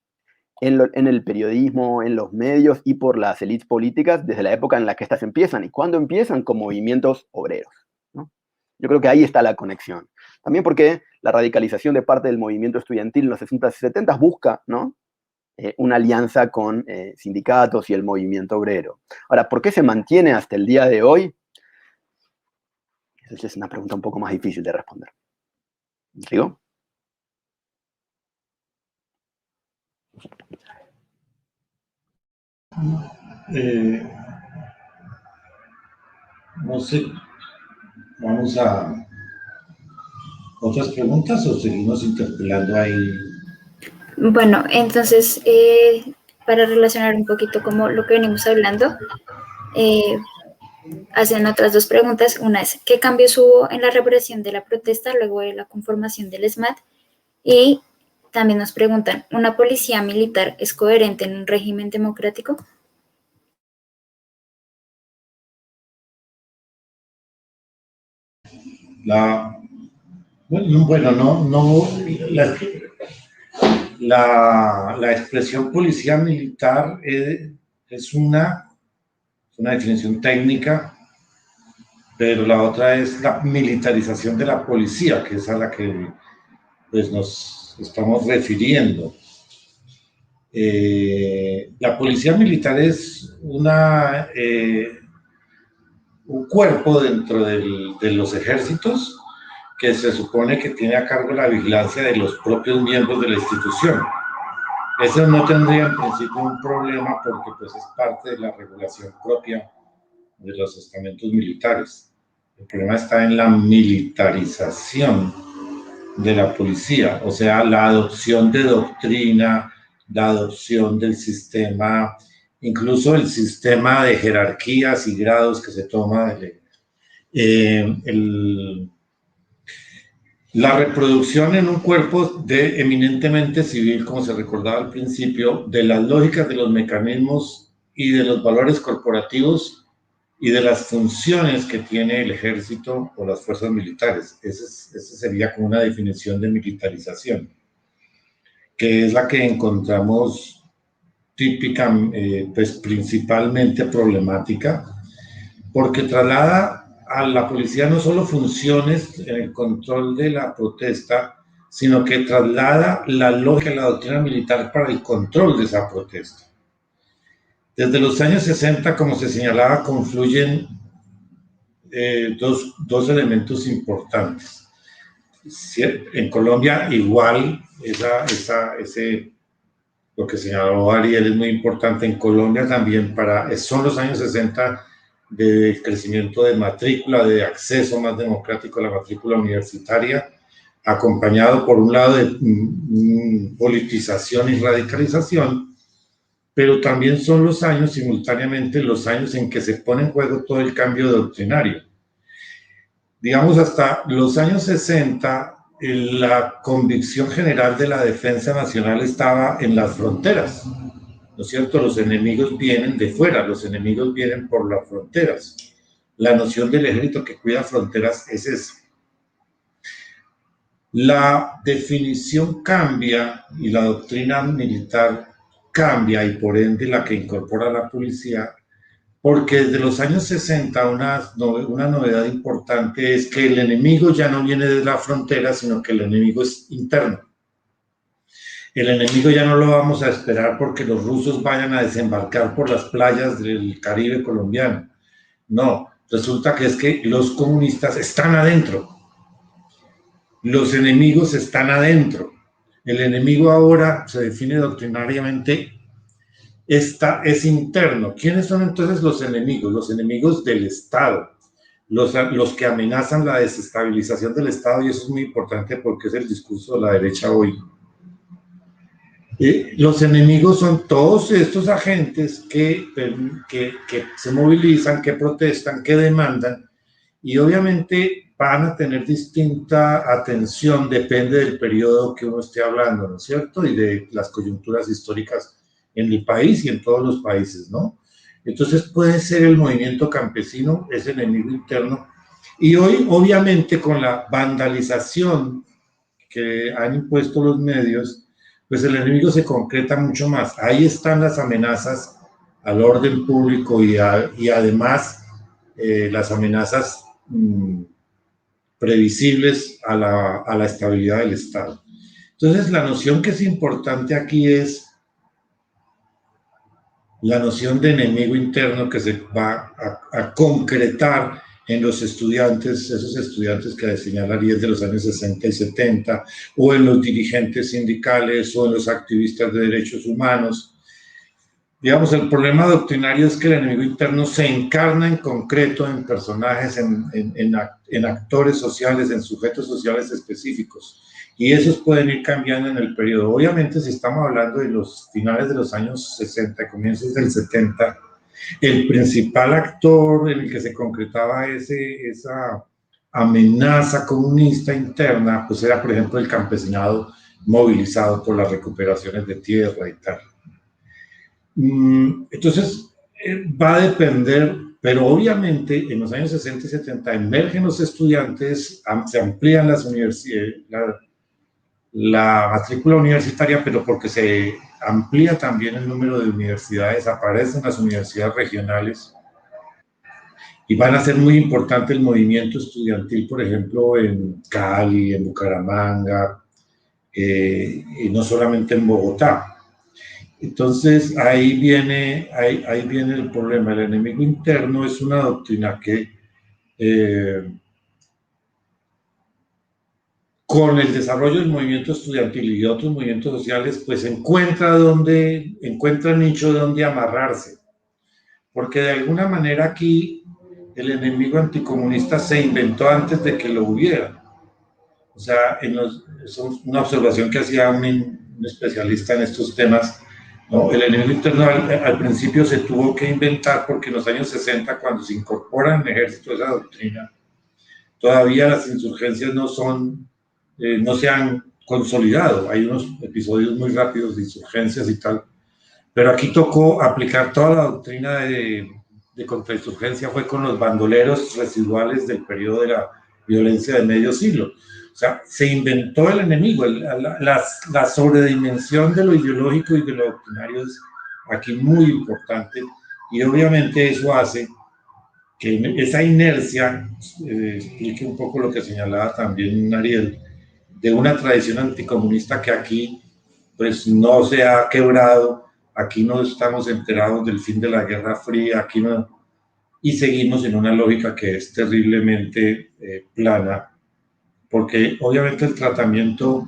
en el periodismo, en los medios y por las élites políticas desde la época en la que estas empiezan. ¿Y cuándo empiezan? Con movimientos obreros, ¿no? Yo creo que ahí está la conexión. También porque la radicalización de parte del movimiento estudiantil en los 60s y 70s busca, ¿no? Una alianza con sindicatos y el movimiento obrero. Ahora, ¿por qué se mantiene hasta el día de hoy? Esa es una pregunta un poco más difícil de responder. ¿Digo? No sé, vamos a otras preguntas o seguimos interpelando ahí. Bueno, entonces, para relacionar un poquito como lo que venimos hablando, hacen otras dos preguntas. Una es, ¿qué cambios hubo en la represión de la protesta luego de la conformación del SMAT? Y también nos preguntan, ¿una policía militar es coherente en un régimen democrático? Bueno, no, la expresión policía militar es una definición técnica, pero la otra es la militarización de la policía, que es a la que pues, nos estamos refiriendo. La policía militar es un cuerpo dentro de los ejércitos que se supone que tiene a cargo la vigilancia de los propios miembros de la institución. Eso no tendría en principio un problema porque pues es parte de la regulación propia de los estamentos militares. El problema está en la militarización de la policía, o sea, la adopción de doctrina, la adopción del sistema, incluso el sistema de jerarquías y grados que se toma la reproducción en un cuerpo eminentemente civil, como se recordaba al principio, de las lógicas de los mecanismos y de los valores corporativos y de las funciones que tiene el ejército o las fuerzas militares. Esa sería como una definición de militarización, que es la que encontramos típica, pues principalmente problemática, porque traslada a la policía no solo funciones en el control de la protesta, sino que traslada la lógica de la doctrina militar para el control de esa protesta. Desde los años 60, como se señalaba, confluyen dos elementos importantes. En Colombia igual, lo que señaló Ariel es muy importante. En Colombia también son los años 60 de crecimiento de matrícula, de acceso más democrático a la matrícula universitaria, acompañado por un lado de politización y radicalización, pero también son los años, simultáneamente, los años en que se pone en juego todo el cambio doctrinario. Digamos, hasta los años 60, la convicción general de la defensa nacional estaba en las fronteras, ¿no es cierto? Los enemigos vienen de fuera, los enemigos vienen por las fronteras. La noción del ejército que cuida fronteras es esa. La definición cambia y la doctrina militar cambia, y por ende la que incorpora la policía, porque desde los años 60 una novedad importante es que el enemigo ya no viene de la frontera, sino que el enemigo es interno. El enemigo ya no lo vamos a esperar porque los rusos vayan a desembarcar por las playas del Caribe colombiano. No, resulta que es que los comunistas están adentro. Los enemigos están adentro. El enemigo ahora se define doctrinariamente, es interno. ¿Quiénes son entonces los enemigos? Los enemigos del Estado, los que amenazan la desestabilización del Estado, y eso es muy importante porque es el discurso de la derecha hoy. Los enemigos son todos estos agentes que se movilizan, que protestan, que demandan, y obviamente van a tener distinta atención, depende del periodo que uno esté hablando, ¿no es cierto? Y de las coyunturas históricas en el país y en todos los países, ¿no? Entonces puede ser el movimiento campesino, ese enemigo interno, y hoy obviamente con la vandalización que han impuesto los medios, pues el enemigo se concreta mucho más. Ahí están las amenazas al orden público y además las amenazas previsibles a la estabilidad del Estado. Entonces, la noción que es importante aquí es la noción de enemigo interno que se va a concretar en los estudiantes, esos estudiantes que señala Ariel de los años 60 y 70, o en los dirigentes sindicales, o en los activistas de derechos humanos. Digamos, el problema doctrinario es que el enemigo interno se encarna en concreto en personajes, en actores sociales, en sujetos sociales específicos. Y esos pueden ir cambiando en el periodo. Obviamente, si estamos hablando de los finales de los años 60, comienzos del 70, el principal actor en el que se concretaba esa amenaza comunista interna, pues era, por ejemplo, el campesinado movilizado por las recuperaciones de tierra y tal. Entonces, va a depender, pero obviamente en los años 60 y 70 emergen los estudiantes, se amplían las universidades, la matrícula universitaria, pero porque se amplía también el número de universidades, aparecen las universidades regionales y van a ser muy importante el movimiento estudiantil, por ejemplo, en Cali, en Bucaramanga, y no solamente en Bogotá. Entonces, ahí viene el problema. El enemigo interno es una doctrina que, con el desarrollo del movimiento estudiantil y de otros movimientos sociales, pues encuentra nicho donde amarrarse. Porque de alguna manera aquí el enemigo anticomunista se inventó antes de que lo hubiera. O sea, es una observación que hacía un especialista en estos temas. ¿No? El enemigo interno al principio se tuvo que inventar porque en los años 60, cuando se incorpora en el ejército esa doctrina, todavía las insurgencias no se han consolidado. Hay unos episodios muy rápidos de insurgencias y tal, pero aquí tocó aplicar toda la doctrina de contrainsurgencia, fue con los bandoleros residuales del periodo de la violencia de medio siglo. O sea, se inventó el enemigo, la sobredimensión de lo ideológico y de lo doctrinario es aquí muy importante, y obviamente eso hace que esa inercia explique un poco lo que señalaba también Ariel, de una tradición anticomunista que aquí pues no se ha quebrado, aquí no estamos enterados del fin de la Guerra Fría, aquí no, y seguimos en una lógica que es terriblemente plana, porque obviamente el tratamiento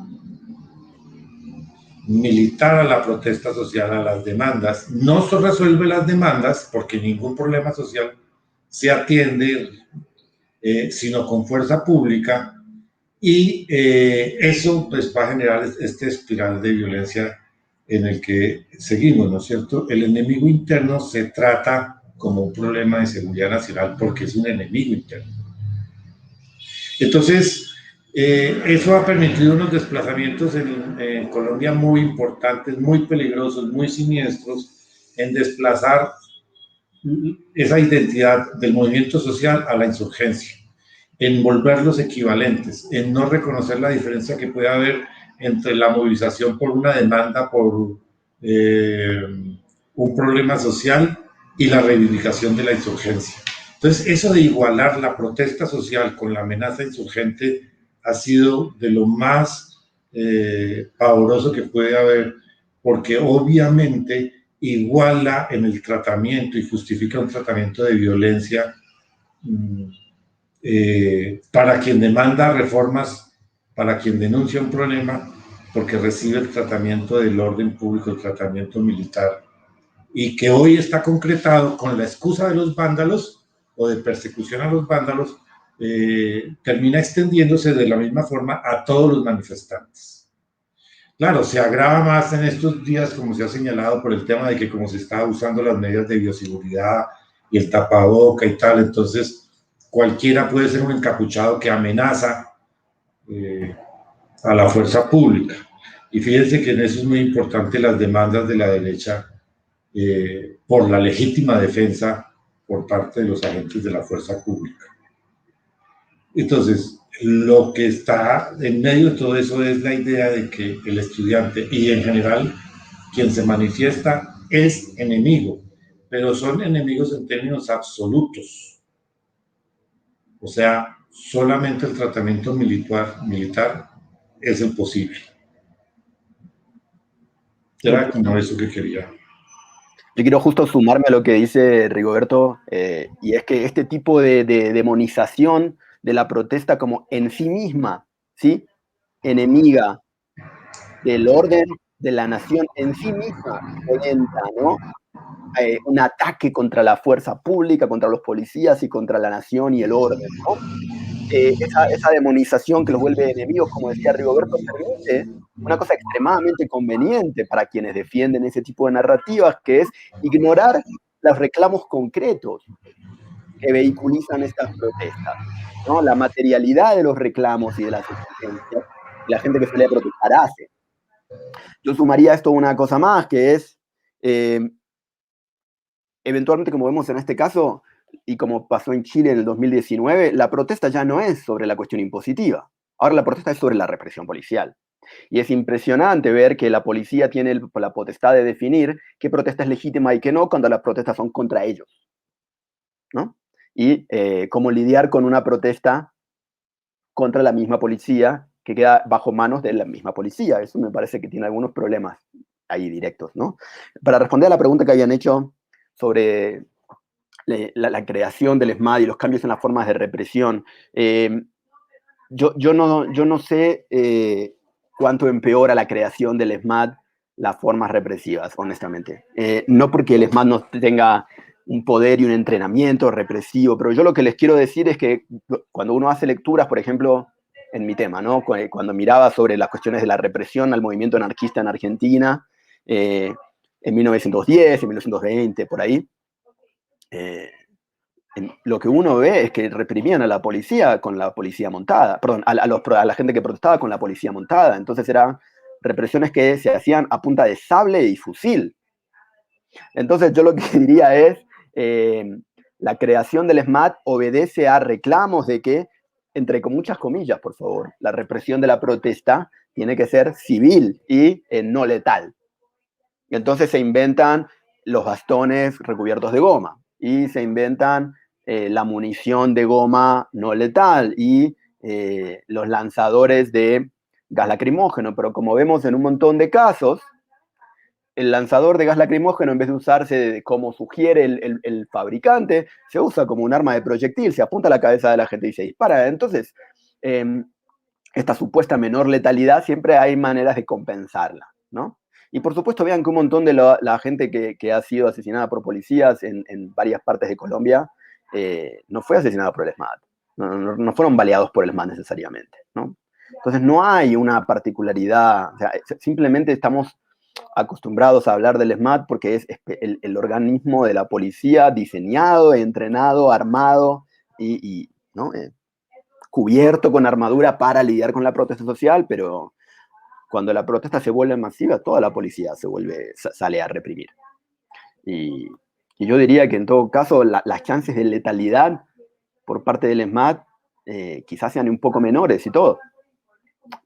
militar a la protesta social, a las demandas, no solo resuelve las demandas, porque ningún problema social se atiende, sino con fuerza pública, y eso pues va a generar este espiral de violencia en el que seguimos, ¿no es cierto? El enemigo interno se trata como un problema de seguridad nacional porque es un enemigo interno. Entonces, eso ha permitido unos desplazamientos en Colombia muy importantes, muy peligrosos, muy siniestros, en desplazar esa identidad del movimiento social a la insurgencia, en volverlos equivalentes, en no reconocer la diferencia que puede haber entre la movilización por una demanda, por un problema social y la reivindicación de la insurgencia. Entonces, eso de igualar la protesta social con la amenaza insurgente ha sido de lo más pavoroso que puede haber, porque obviamente iguala en el tratamiento y justifica un tratamiento de violencia para quien demanda reformas, para quien denuncia un problema, porque recibe el tratamiento del orden público, el tratamiento militar, y que hoy está concretado con la excusa de los vándalos o de persecución a los vándalos, termina extendiéndose de la misma forma a todos los manifestantes. Claro, se agrava más en estos días, como se ha señalado, por el tema de que como se está usando las medidas de bioseguridad y el tapaboca y tal, entonces cualquiera puede ser un encapuchado que amenaza a la fuerza pública. Y fíjense que en eso es muy importante las demandas de la derecha por la legítima defensa por parte de los agentes de la fuerza pública. Entonces, lo que está en medio de todo eso es la idea de que el estudiante y en general quien se manifiesta es enemigo, pero son enemigos en términos absolutos. O sea, solamente el tratamiento militar es el posible. Era como eso que quería. Yo quiero justo sumarme a lo que dice Rigoberto, y es que este tipo de demonización de la protesta como en sí misma, ¿sí? Enemiga del orden de la nación en sí misma, violenta, ¿no? Un ataque contra la fuerza pública, contra los policías y contra la nación y el orden, ¿no? Esa demonización que los vuelve enemigos, como decía Rigoberto, permite una cosa extremadamente conveniente para quienes defienden ese tipo de narrativas, que es ignorar los reclamos concretos que vehiculizan estas protestas, ¿no? La materialidad de los reclamos y de las exigencias que la gente que sale a protestar hace. Yo sumaría a esto una cosa más, que es, eventualmente, como vemos en este caso, y como pasó en Chile en el 2019, la protesta ya no es sobre la cuestión impositiva. Ahora la protesta es sobre la represión policial. Y es impresionante ver que la policía tiene la potestad de definir qué protesta es legítima y qué no, cuando las protestas son contra ellos, ¿no? Y cómo lidiar con una protesta contra la misma policía que queda bajo manos de la misma policía. Eso me parece que tiene algunos problemas ahí directos, ¿no? Para responder a la pregunta que habían hecho sobre la creación del ESMAD y los cambios en las formas de represión, yo no sé cuánto empeora la creación del ESMAD las formas represivas, honestamente. No porque el ESMAD no tenga un poder y un entrenamiento represivo, pero yo lo que les quiero decir es que cuando uno hace lecturas, por ejemplo, en mi tema, ¿no? Cuando miraba sobre las cuestiones de la represión al movimiento anarquista en Argentina, en 1910, en 1920, por ahí, lo que uno ve es que reprimían a la policía con la policía montada, perdón, a la gente que protestaba con la policía montada. Entonces eran represiones que se hacían a punta de sable y fusil. Entonces yo lo que diría es, la creación del ESMAD obedece a reclamos de que, entre con muchas comillas, por favor, la represión de la protesta tiene que ser civil y no letal. Y entonces se inventan los bastones recubiertos de goma y se inventan la munición de goma no letal y los lanzadores de gas lacrimógeno. Pero como vemos en un montón de casos, el lanzador de gas lacrimógeno, en vez de usarse como sugiere el fabricante, se usa como un arma de proyectil, se apunta a la cabeza de la gente y se dispara. Entonces, esta supuesta menor letalidad siempre hay maneras de compensarla, ¿no? Y por supuesto, vean que un montón de la gente que ha sido asesinada por policías en varias partes de Colombia no fue asesinada por el ESMAD, no fueron baleados por el ESMAD necesariamente, ¿no? Entonces no hay una particularidad, o sea, simplemente estamos acostumbrados a hablar del ESMAD porque es el organismo de la policía diseñado, entrenado, armado ¿no? Cubierto con armadura para lidiar con la protesta social, pero cuando la protesta se vuelve masiva, toda la policía sale a reprimir. Y yo diría que en todo caso las chances de letalidad por parte del ESMAD quizás sean un poco menores y todo.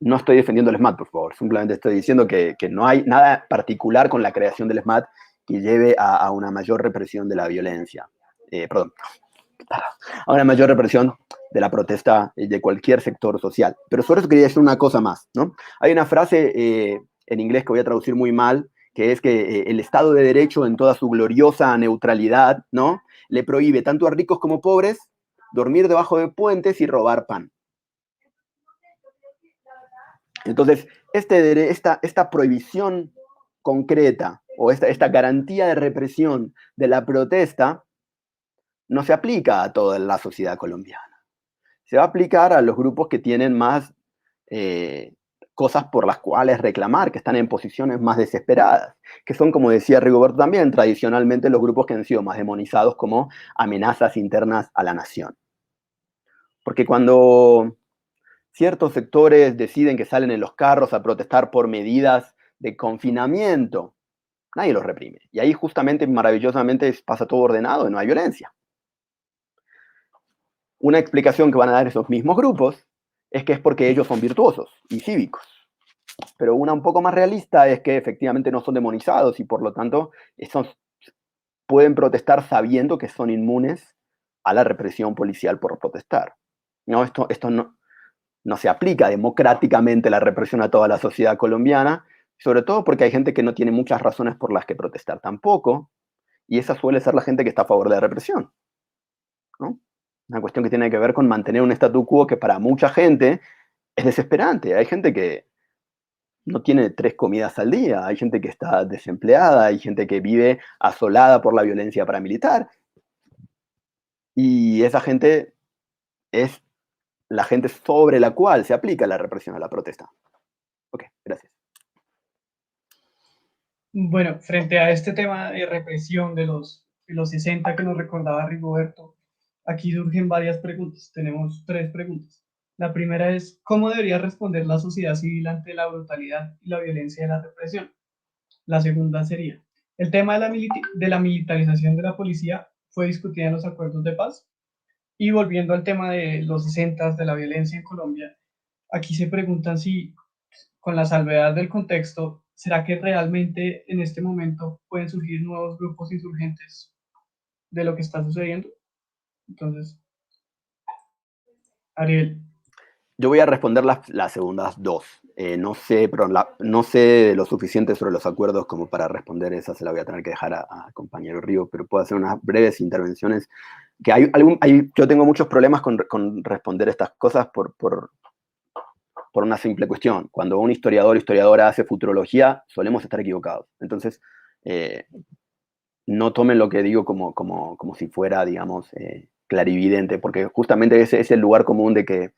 No estoy defendiendo el ESMAD, por favor, simplemente estoy diciendo que no hay nada particular con la creación del ESMAD que lleve a una mayor represión de la violencia. A una mayor represión de la protesta de cualquier sector social. Pero sobre eso quería decir una cosa más, ¿no? Hay una frase en inglés que voy a traducir muy mal, que es que el Estado de Derecho en toda su gloriosa neutralidad, ¿no? Le prohíbe tanto a ricos como pobres dormir debajo de puentes y robar pan. Entonces, esta prohibición concreta o esta garantía de represión de la protesta no se aplica a toda la sociedad colombiana. Se va a aplicar a los grupos que tienen más cosas por las cuales reclamar, que están en posiciones más desesperadas, que son, como decía Rigoberto también, tradicionalmente los grupos que han sido más demonizados como amenazas internas a la nación. Porque cuando ciertos sectores deciden que salen en los carros a protestar por medidas de confinamiento, nadie los reprime. Y ahí justamente, maravillosamente, pasa todo ordenado y no hay violencia. Una explicación que van a dar esos mismos grupos es que es porque ellos son virtuosos y cívicos. Pero una un poco más realista es que efectivamente no son demonizados y por lo tanto pueden protestar sabiendo que son inmunes a la represión policial por protestar. No, esto no se aplica democráticamente la represión a toda la sociedad colombiana, sobre todo porque hay gente que no tiene muchas razones por las que protestar tampoco. Y esa suele ser la gente que está a favor de la represión, ¿no? Una cuestión que tiene que ver con mantener un statu quo que para mucha gente es desesperante. Hay gente que no tiene 3 comidas al día, hay gente que está desempleada, hay gente que vive asolada por la violencia paramilitar. Y esa gente es la gente sobre la cual se aplica la represión a la protesta. Ok, gracias. Bueno, frente a este tema de represión de los 60 que nos recordaba Rigoberto, aquí surgen varias preguntas. Tenemos 3 preguntas. La primera es, ¿cómo debería responder la sociedad civil ante la brutalidad y la violencia de la represión? La segunda sería, ¿el tema de la militarización de la policía fue discutida en los acuerdos de paz? Y volviendo al tema de los 60 de la violencia en Colombia, aquí se preguntan si, con la salvedad del contexto, ¿será que realmente en este momento pueden surgir nuevos grupos insurgentes de lo que está sucediendo? Entonces, Ariel. Yo voy a responder las segundas 2. No sé, pero no sé lo suficiente sobre los acuerdos como para responder esa, se la voy a tener que dejar a compañero Río, pero puedo hacer unas breves intervenciones. Que yo tengo muchos problemas con responder estas cosas por una simple cuestión. Cuando un historiador o historiadora hace futurología, solemos estar equivocados. Entonces, no tomen lo que digo como si fuera, digamos, clarividente, porque justamente ese es el lugar común de que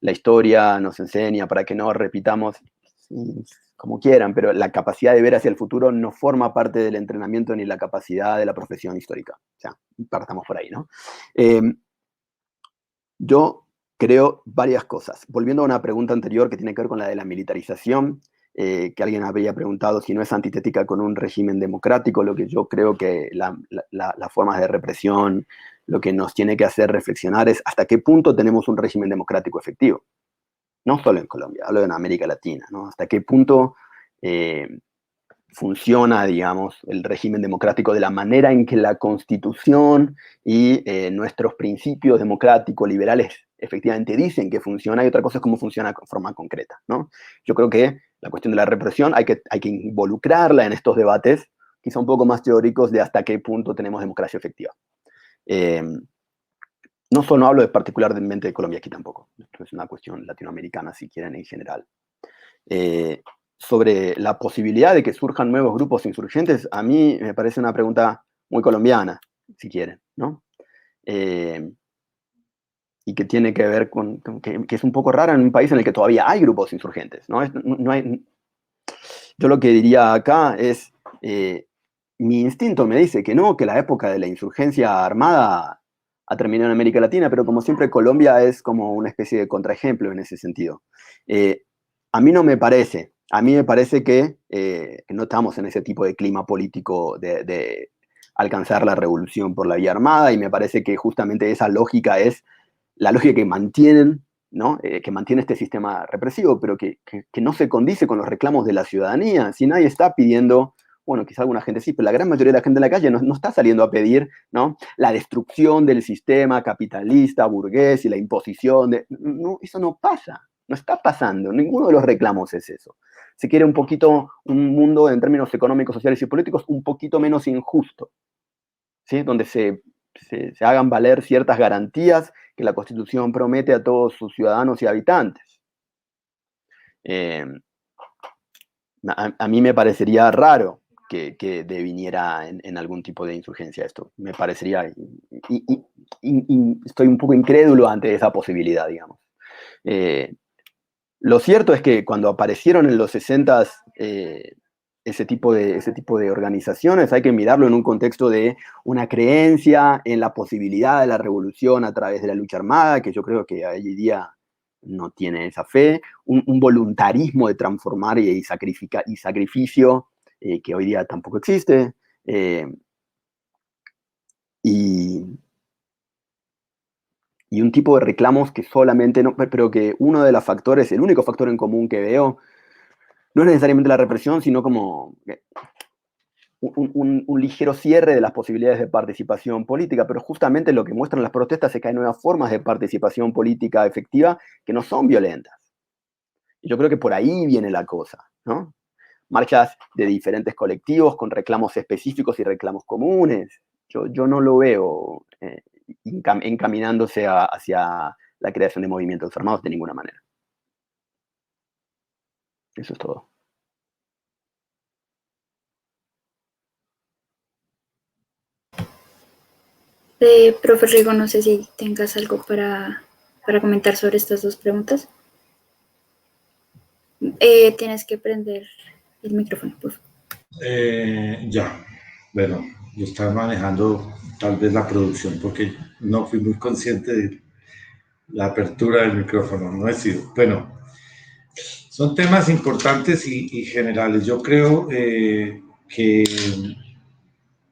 la historia nos enseña para que no repitamos, sí, como quieran, pero la capacidad de ver hacia el futuro no forma parte del entrenamiento ni la capacidad de la profesión histórica. O sea, partamos por ahí, ¿no? Yo creo varias cosas. Volviendo a una pregunta anterior que tiene que ver con la de la militarización, que alguien había preguntado si no es antitética con un régimen democrático, lo que yo creo que las formas de represión, lo que nos tiene que hacer reflexionar es hasta qué punto tenemos un régimen democrático efectivo. No solo en Colombia, hablo en América Latina, ¿no? Hasta qué punto funciona, digamos, el régimen democrático de la manera en que la Constitución y nuestros principios democráticos, liberales, efectivamente dicen que funciona, y otra cosa es cómo funciona de forma concreta, ¿no? Yo creo que la cuestión de la represión hay que involucrarla en estos debates, quizá un poco más teóricos, de hasta qué punto tenemos democracia efectiva. No solo hablo particularmente de Colombia aquí tampoco, esto es una cuestión latinoamericana, si quieren, en general. Sobre la posibilidad de que surjan nuevos grupos insurgentes, a mí me parece una pregunta muy colombiana, si quieren, ¿no? Y que tiene que ver con que es un poco rara en un país en el que todavía hay grupos insurgentes, ¿no? Yo lo que diría acá es, mi instinto me dice que no, que la época de la insurgencia armada ha terminado en América Latina, pero como siempre Colombia es como una especie de contraejemplo en ese sentido. A mí no me parece. A mí me parece que no estamos en ese tipo de clima político de alcanzar la revolución por la vía armada, y me parece que justamente esa lógica es la lógica que mantienen, ¿no? Que mantiene este sistema represivo, pero que no se condice con los reclamos de la ciudadanía. Si nadie está pidiendo, bueno, quizá alguna gente sí, pero la gran mayoría de la gente en la calle no está saliendo a pedir, ¿no?, la destrucción del sistema capitalista, burgués y la imposición de... No, eso no pasa. No está pasando, ninguno de los reclamos es eso. Se quiere un mundo en términos económicos, sociales y políticos un poquito menos injusto, ¿sí? Donde se hagan valer ciertas garantías que la Constitución promete a todos sus ciudadanos y habitantes. A mí me parecería raro que deviniera en algún tipo de insurgencia esto. Me parecería... estoy un poco incrédulo ante esa posibilidad, digamos. Lo cierto es que cuando aparecieron en los 60s ese tipo de organizaciones, hay que mirarlo en un contexto de una creencia en la posibilidad de la revolución a través de la lucha armada, que yo creo que hoy día no tiene esa fe, un voluntarismo de transformar y sacrificio que hoy día tampoco existe, y un tipo de reclamos que solamente no, pero que uno de los factores, el único factor en común que veo, no es necesariamente la represión, sino como un ligero cierre de las posibilidades de participación política, pero justamente lo que muestran las protestas es que hay nuevas formas de participación política efectiva que no son violentas. Y yo creo que por ahí viene la cosa, ¿no? marchas de diferentes colectivos con reclamos específicos y reclamos comunes. Yo no lo veo encaminándose hacia la creación de movimientos armados de ninguna manera. Eso es todo. Profe Rigo, no sé si tengas algo para comentar sobre estas dos preguntas. Tienes que prender el micrófono, por favor. Ya, bueno, yo estaba manejando tal vez la producción porque no fui muy consciente de la apertura del micrófono, no he sido. Bueno, son temas importantes y generales. Yo creo que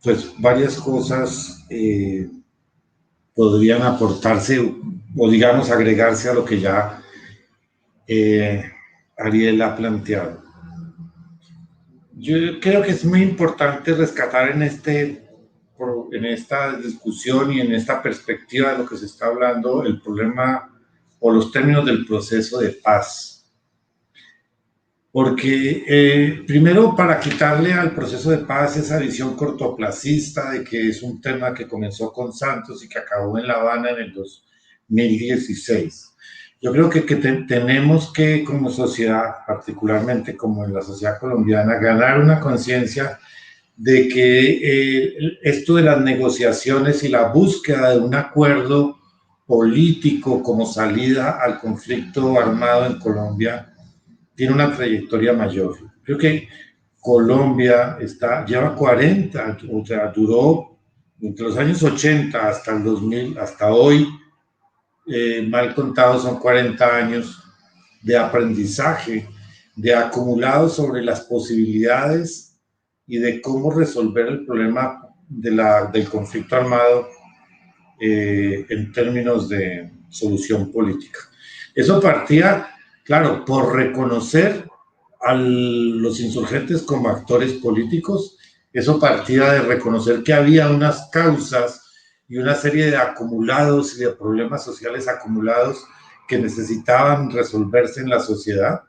pues varias cosas podrían aportarse o digamos agregarse a lo que ya Ariel ha planteado. Yo creo que es muy importante rescatar en esta discusión y en esta perspectiva de lo que se está hablando el problema o los términos del proceso de paz. Porque primero para quitarle al proceso de paz esa visión cortoplacista de que es un tema que comenzó con Santos y que acabó en La Habana en el 2016. Yo creo que tenemos que como sociedad, particularmente como en la sociedad colombiana, ganar una conciencia de que esto de las negociaciones y la búsqueda de un acuerdo político como salida al conflicto armado en Colombia tiene una trayectoria mayor. Creo que Colombia lleva 40, o sea, duró entre los años 80 hasta el 2000, hasta hoy, mal contados son 40 años de aprendizaje, de acumulado sobre las posibilidades y de cómo resolver el problema del conflicto armado en términos de solución política. Eso partía, claro, por reconocer a los insurgentes como actores políticos, eso partía de reconocer que había unas causas y una serie de acumulados y de problemas sociales acumulados que necesitaban resolverse en la sociedad.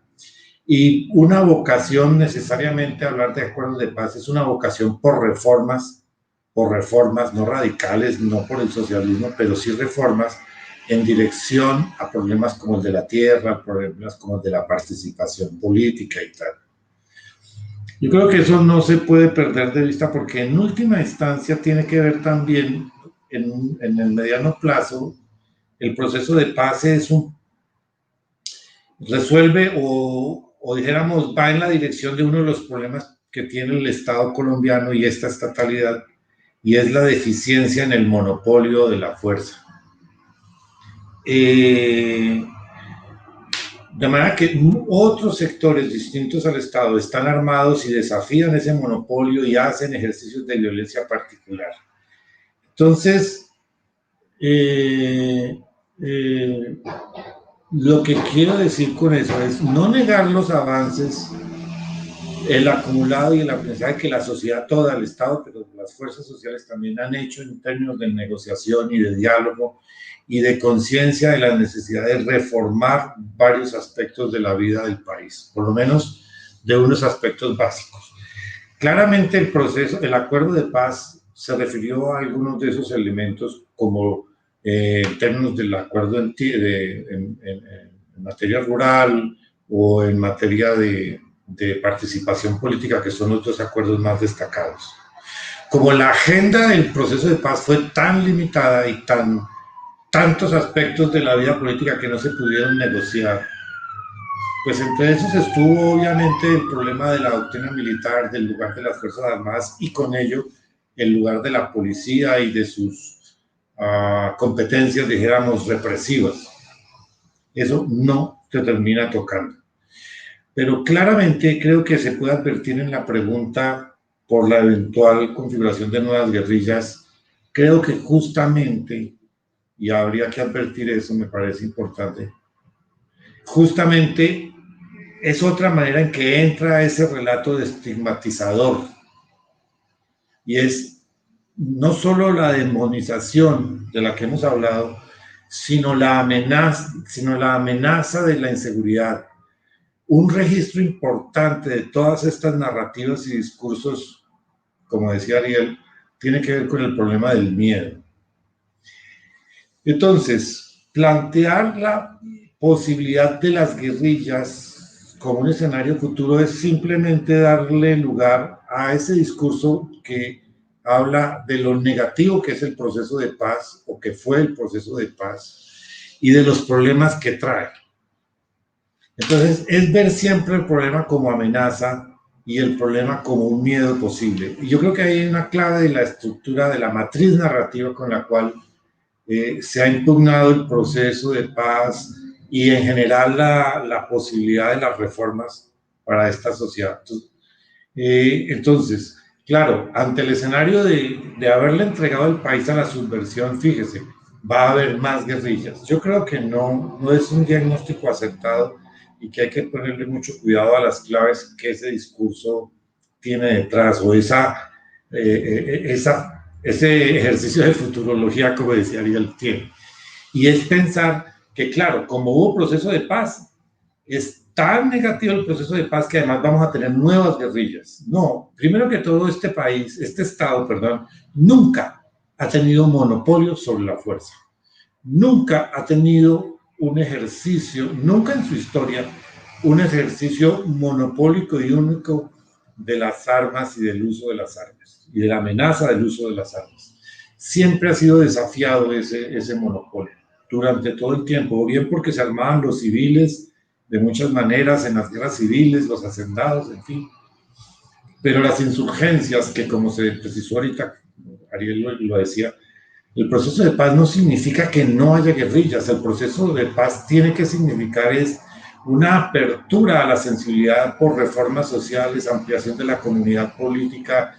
Y una vocación, necesariamente hablar de acuerdos de paz, es una vocación por reformas, no radicales, no por el socialismo, pero sí reformas en dirección a problemas como el de la tierra, problemas como el de la participación política y tal. Yo creo que eso no se puede perder de vista porque en última instancia tiene que ver también en el mediano plazo, el proceso de paz resuelve o dijéramos va en la dirección de uno de los problemas que tiene el Estado colombiano y esta estatalidad, y es la deficiencia en el monopolio de la fuerza. De manera que otros sectores distintos al Estado están armados y desafían ese monopolio y hacen ejercicios de violencia particular. Entonces, lo que quiero decir con eso es no negar los avances, el acumulado y el aprendizaje que la sociedad toda, el Estado, pero las fuerzas sociales también han hecho en términos de negociación y de diálogo y de conciencia de la necesidad de reformar varios aspectos de la vida del país, por lo menos de unos aspectos básicos. Claramente el acuerdo de paz se refirió a algunos de esos elementos como en términos del acuerdo en materia rural o en materia de participación política, que son los dos acuerdos más destacados. Como la agenda del proceso de paz fue tan limitada y tantos aspectos de la vida política que no se pudieron negociar, pues entre esos estuvo obviamente el problema de la doctrina militar, del lugar de las Fuerzas Armadas y con ello el lugar de la policía y de sus competencias, dijéramos, represivas. Eso no se termina tocando. Pero claramente creo que se puede advertir en la pregunta por la eventual configuración de nuevas guerrillas. Creo que justamente, y habría que advertir eso, me parece importante, justamente es otra manera en que entra ese relato de estigmatizador. Y es no solo la demonización de la que hemos hablado, sino la amenaza de la inseguridad, un registro importante de todas estas narrativas y discursos, como decía Ariel, tiene que ver con el problema del miedo. Entonces, plantear la posibilidad de las guerrillas como un escenario futuro es simplemente darle lugar a ese discurso que habla de lo negativo que es el proceso de paz o que fue el proceso de paz y de los problemas que trae. Entonces, es ver siempre el problema como amenaza y el problema como un miedo posible. Y yo creo que hay una clave de la estructura de la matriz narrativa con la cual se ha impugnado el proceso de paz y en general la posibilidad de las reformas para esta sociedad. Entonces, claro, ante el escenario de haberle entregado el país a la subversión, fíjese, va a haber más guerrillas. Yo creo que no es un diagnóstico acertado y que hay que ponerle mucho cuidado a las claves que ese discurso tiene detrás o ese ejercicio de futurología, como decía Ariel, tiene. Y es pensar que, claro, como hubo proceso de paz, es tan negativo el proceso de paz que además vamos a tener nuevas guerrillas. No, primero que todo, este Estado, nunca ha tenido monopolio sobre la fuerza. Nunca ha tenido un ejercicio, nunca en su historia, un ejercicio monopólico y único de las armas y del uso de las armas, y de la amenaza del uso de las armas. Siempre ha sido desafiado ese monopolio durante todo el tiempo, o bien porque se armaban los civiles de muchas maneras en las guerras civiles, los hacendados, en fin. Pero las insurgencias, que como se precisó ahorita, Ariel lo decía, el proceso de paz no significa que no haya guerrillas. El proceso de paz tiene que significar es una apertura a la sensibilidad por reformas sociales, ampliación de la comunidad política,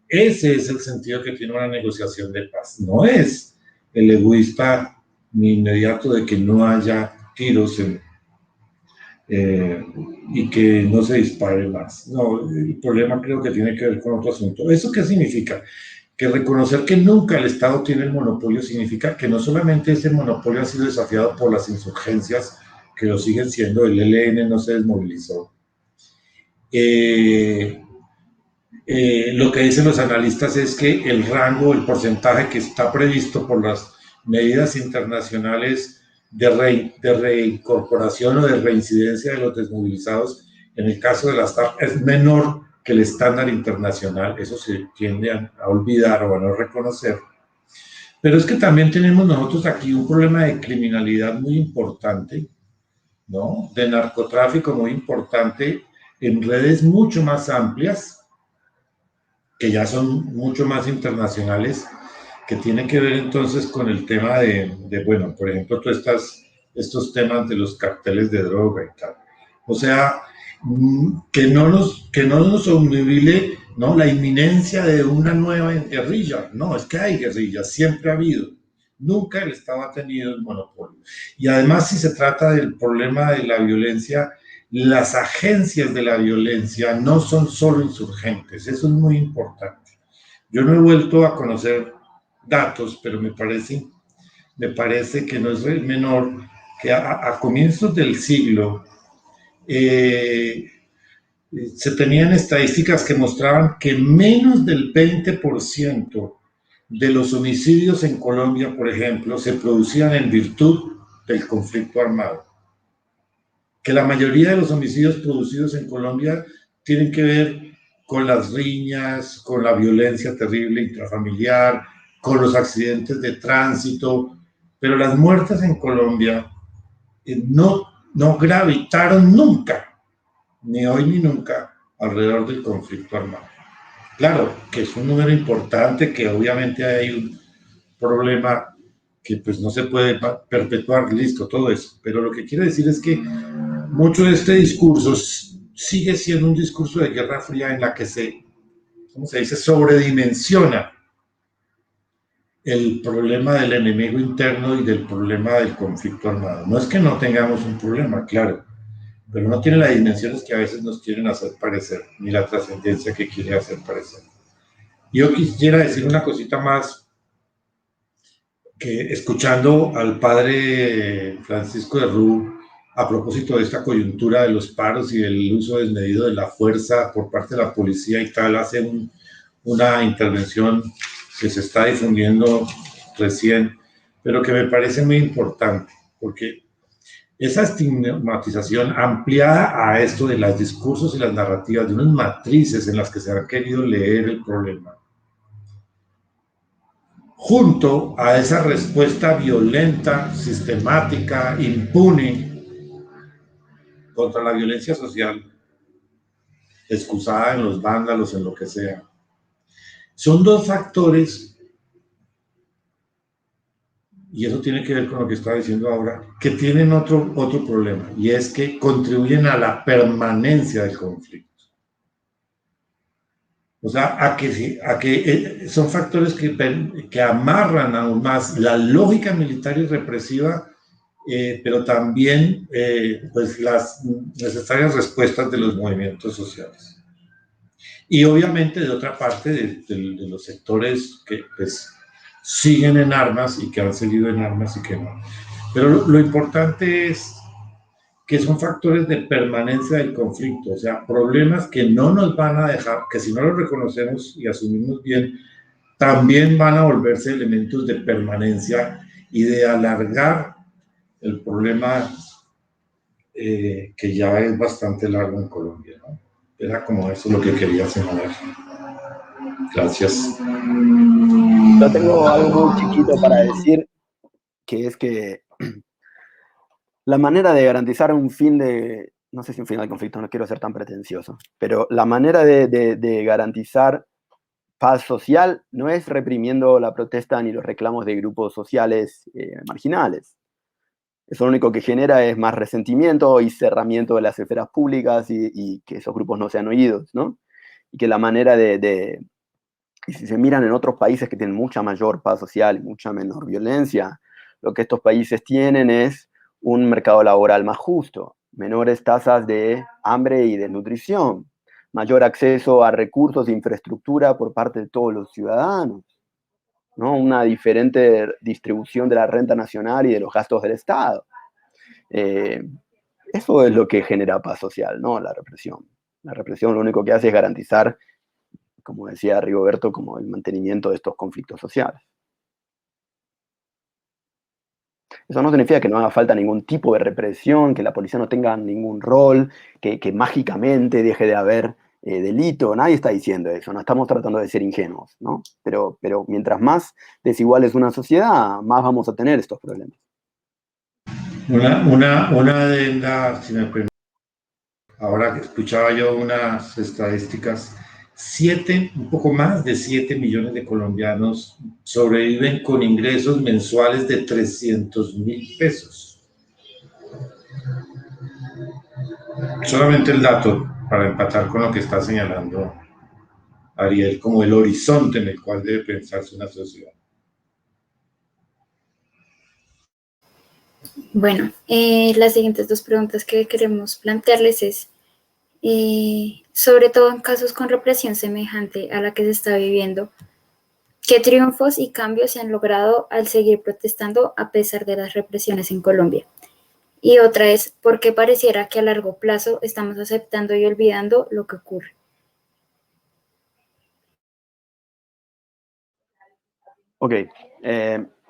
ese es el sentido que tiene una negociación de paz. No es el egoísta ni inmediato de que no haya tiros y que no se dispare más. No, el problema creo que tiene que ver con otro asunto. ¿Eso qué significa? Que reconocer que nunca el Estado tiene el monopolio significa que no solamente ese monopolio ha sido desafiado por las insurgencias, que lo siguen siendo, el ELN no se desmovilizó. Lo que dicen los analistas es que el rango, el porcentaje que está previsto por las medidas internacionales de reincorporación o de reincidencia de los desmovilizados, en el caso de las FARC, es menor que el estándar internacional. Eso se tiende a olvidar o a no reconocer. Pero es que también tenemos nosotros aquí un problema de criminalidad muy importante, ¿no? De narcotráfico muy importante en redes mucho más amplias, que ya son mucho más internacionales, que tienen que ver entonces con el tema bueno, por ejemplo, estos temas de los carteles de droga y tal. O sea, que no nos obnubile, ¿no?, la inminencia de una nueva guerrilla. No, es que hay guerrillas, siempre ha habido. Nunca el Estado ha tenido el monopolio. Y además, si se trata del problema de la violencia, las agencias de la violencia no son solo insurgentes. Eso es muy importante. Yo no he vuelto a conocer datos, pero me parece que no es menor que a comienzos del siglo se tenían estadísticas que mostraban que menos del 20% de los homicidios en Colombia, por ejemplo, se producían en virtud del conflicto armado. Que la mayoría de los homicidios producidos en Colombia tienen que ver con las riñas, con la violencia terrible intrafamiliar, con los accidentes de tránsito, pero las muertes en Colombia no gravitaron nunca, ni hoy ni nunca, alrededor del conflicto armado. Claro, que es un número importante, que obviamente hay un problema que pues no se puede perpetuar, listo, todo eso, pero lo que quiero decir es que mucho de este discurso sigue siendo un discurso de Guerra Fría en la que ¿cómo se dice?, sobredimensiona el problema del enemigo interno y del problema del conflicto armado. No es que no tengamos un problema, claro, pero no tiene las dimensiones que a veces nos quieren hacer parecer, ni la trascendencia que quiere hacer parecer. Yo quisiera decir una cosita más, que escuchando al padre Francisco de Rú a propósito de esta coyuntura de los paros y del uso desmedido de la fuerza por parte de la policía y tal, hace una intervención que se está difundiendo recién, pero que me parece muy importante, porque esa estigmatización ampliada a esto de los discursos y las narrativas, de unas matrices en las que se ha querido leer el problema, junto a esa respuesta violenta, sistemática, impune contra la violencia social, excusada en los vándalos, en lo que sea. Son dos factores, y eso tiene que ver con lo que estaba diciendo ahora, que tienen otro problema, y es que contribuyen a la permanencia del conflicto. O sea, a que son factores que amarran aún más la lógica militar y represiva, pero también pues las necesarias respuestas de los movimientos sociales. Y obviamente de otra parte de los sectores que pues siguen en armas y que han seguido en armas y que no. Pero lo importante es que son factores de permanencia del conflicto, o sea, problemas que no nos van a dejar, que si no los reconocemos y asumimos bien, también van a volverse elementos de permanencia y de alargar el problema que ya es bastante largo en Colombia, ¿no? Era como eso lo que quería señalar. Gracias. Yo tengo algo muy chiquito para decir, que es que la manera de garantizar un fin de, no sé si un fin del conflicto, no quiero ser tan pretencioso, pero la manera de garantizar paz social no es reprimiendo la protesta ni los reclamos de grupos sociales marginales. Eso lo único que genera es más resentimiento y cerramiento de las esferas públicas y que esos grupos no sean oídos, ¿no? Y que la manera y si se miran en otros países que tienen mucha mayor paz social y mucha menor violencia, lo que estos países tienen es un mercado laboral más justo, menores tasas de hambre y desnutrición, mayor acceso a recursos e infraestructura por parte de todos los ciudadanos, ¿no? Una diferente distribución de la renta nacional y de los gastos del Estado. Eso es lo que genera paz social, no la represión. La represión lo único que hace es garantizar, como decía Rigoberto, como el mantenimiento de estos conflictos sociales. Eso no significa que no haga falta ningún tipo de represión, que la policía no tenga ningún rol, que mágicamente deje de haber delito. Nadie está diciendo eso, no estamos tratando de ser ingenuos, ¿no? Pero mientras más desigual es una sociedad, más vamos a tener estos problemas. Una adenda, si me permite. Ahora que escuchaba yo unas estadísticas, un poco más de 7 millones de colombianos sobreviven con ingresos mensuales de 300.000 pesos. Solamente el dato para empatar con lo que está señalando Ariel como el horizonte en el cual debe pensarse una sociedad. Bueno, las siguientes dos preguntas que queremos plantearles es, sobre todo en casos con represión semejante a la que se está viviendo, ¿qué triunfos y cambios se han logrado al seguir protestando a pesar de las represiones en Colombia? Y otra es, ¿por qué pareciera que a largo plazo estamos aceptando y olvidando lo que ocurre? Ok,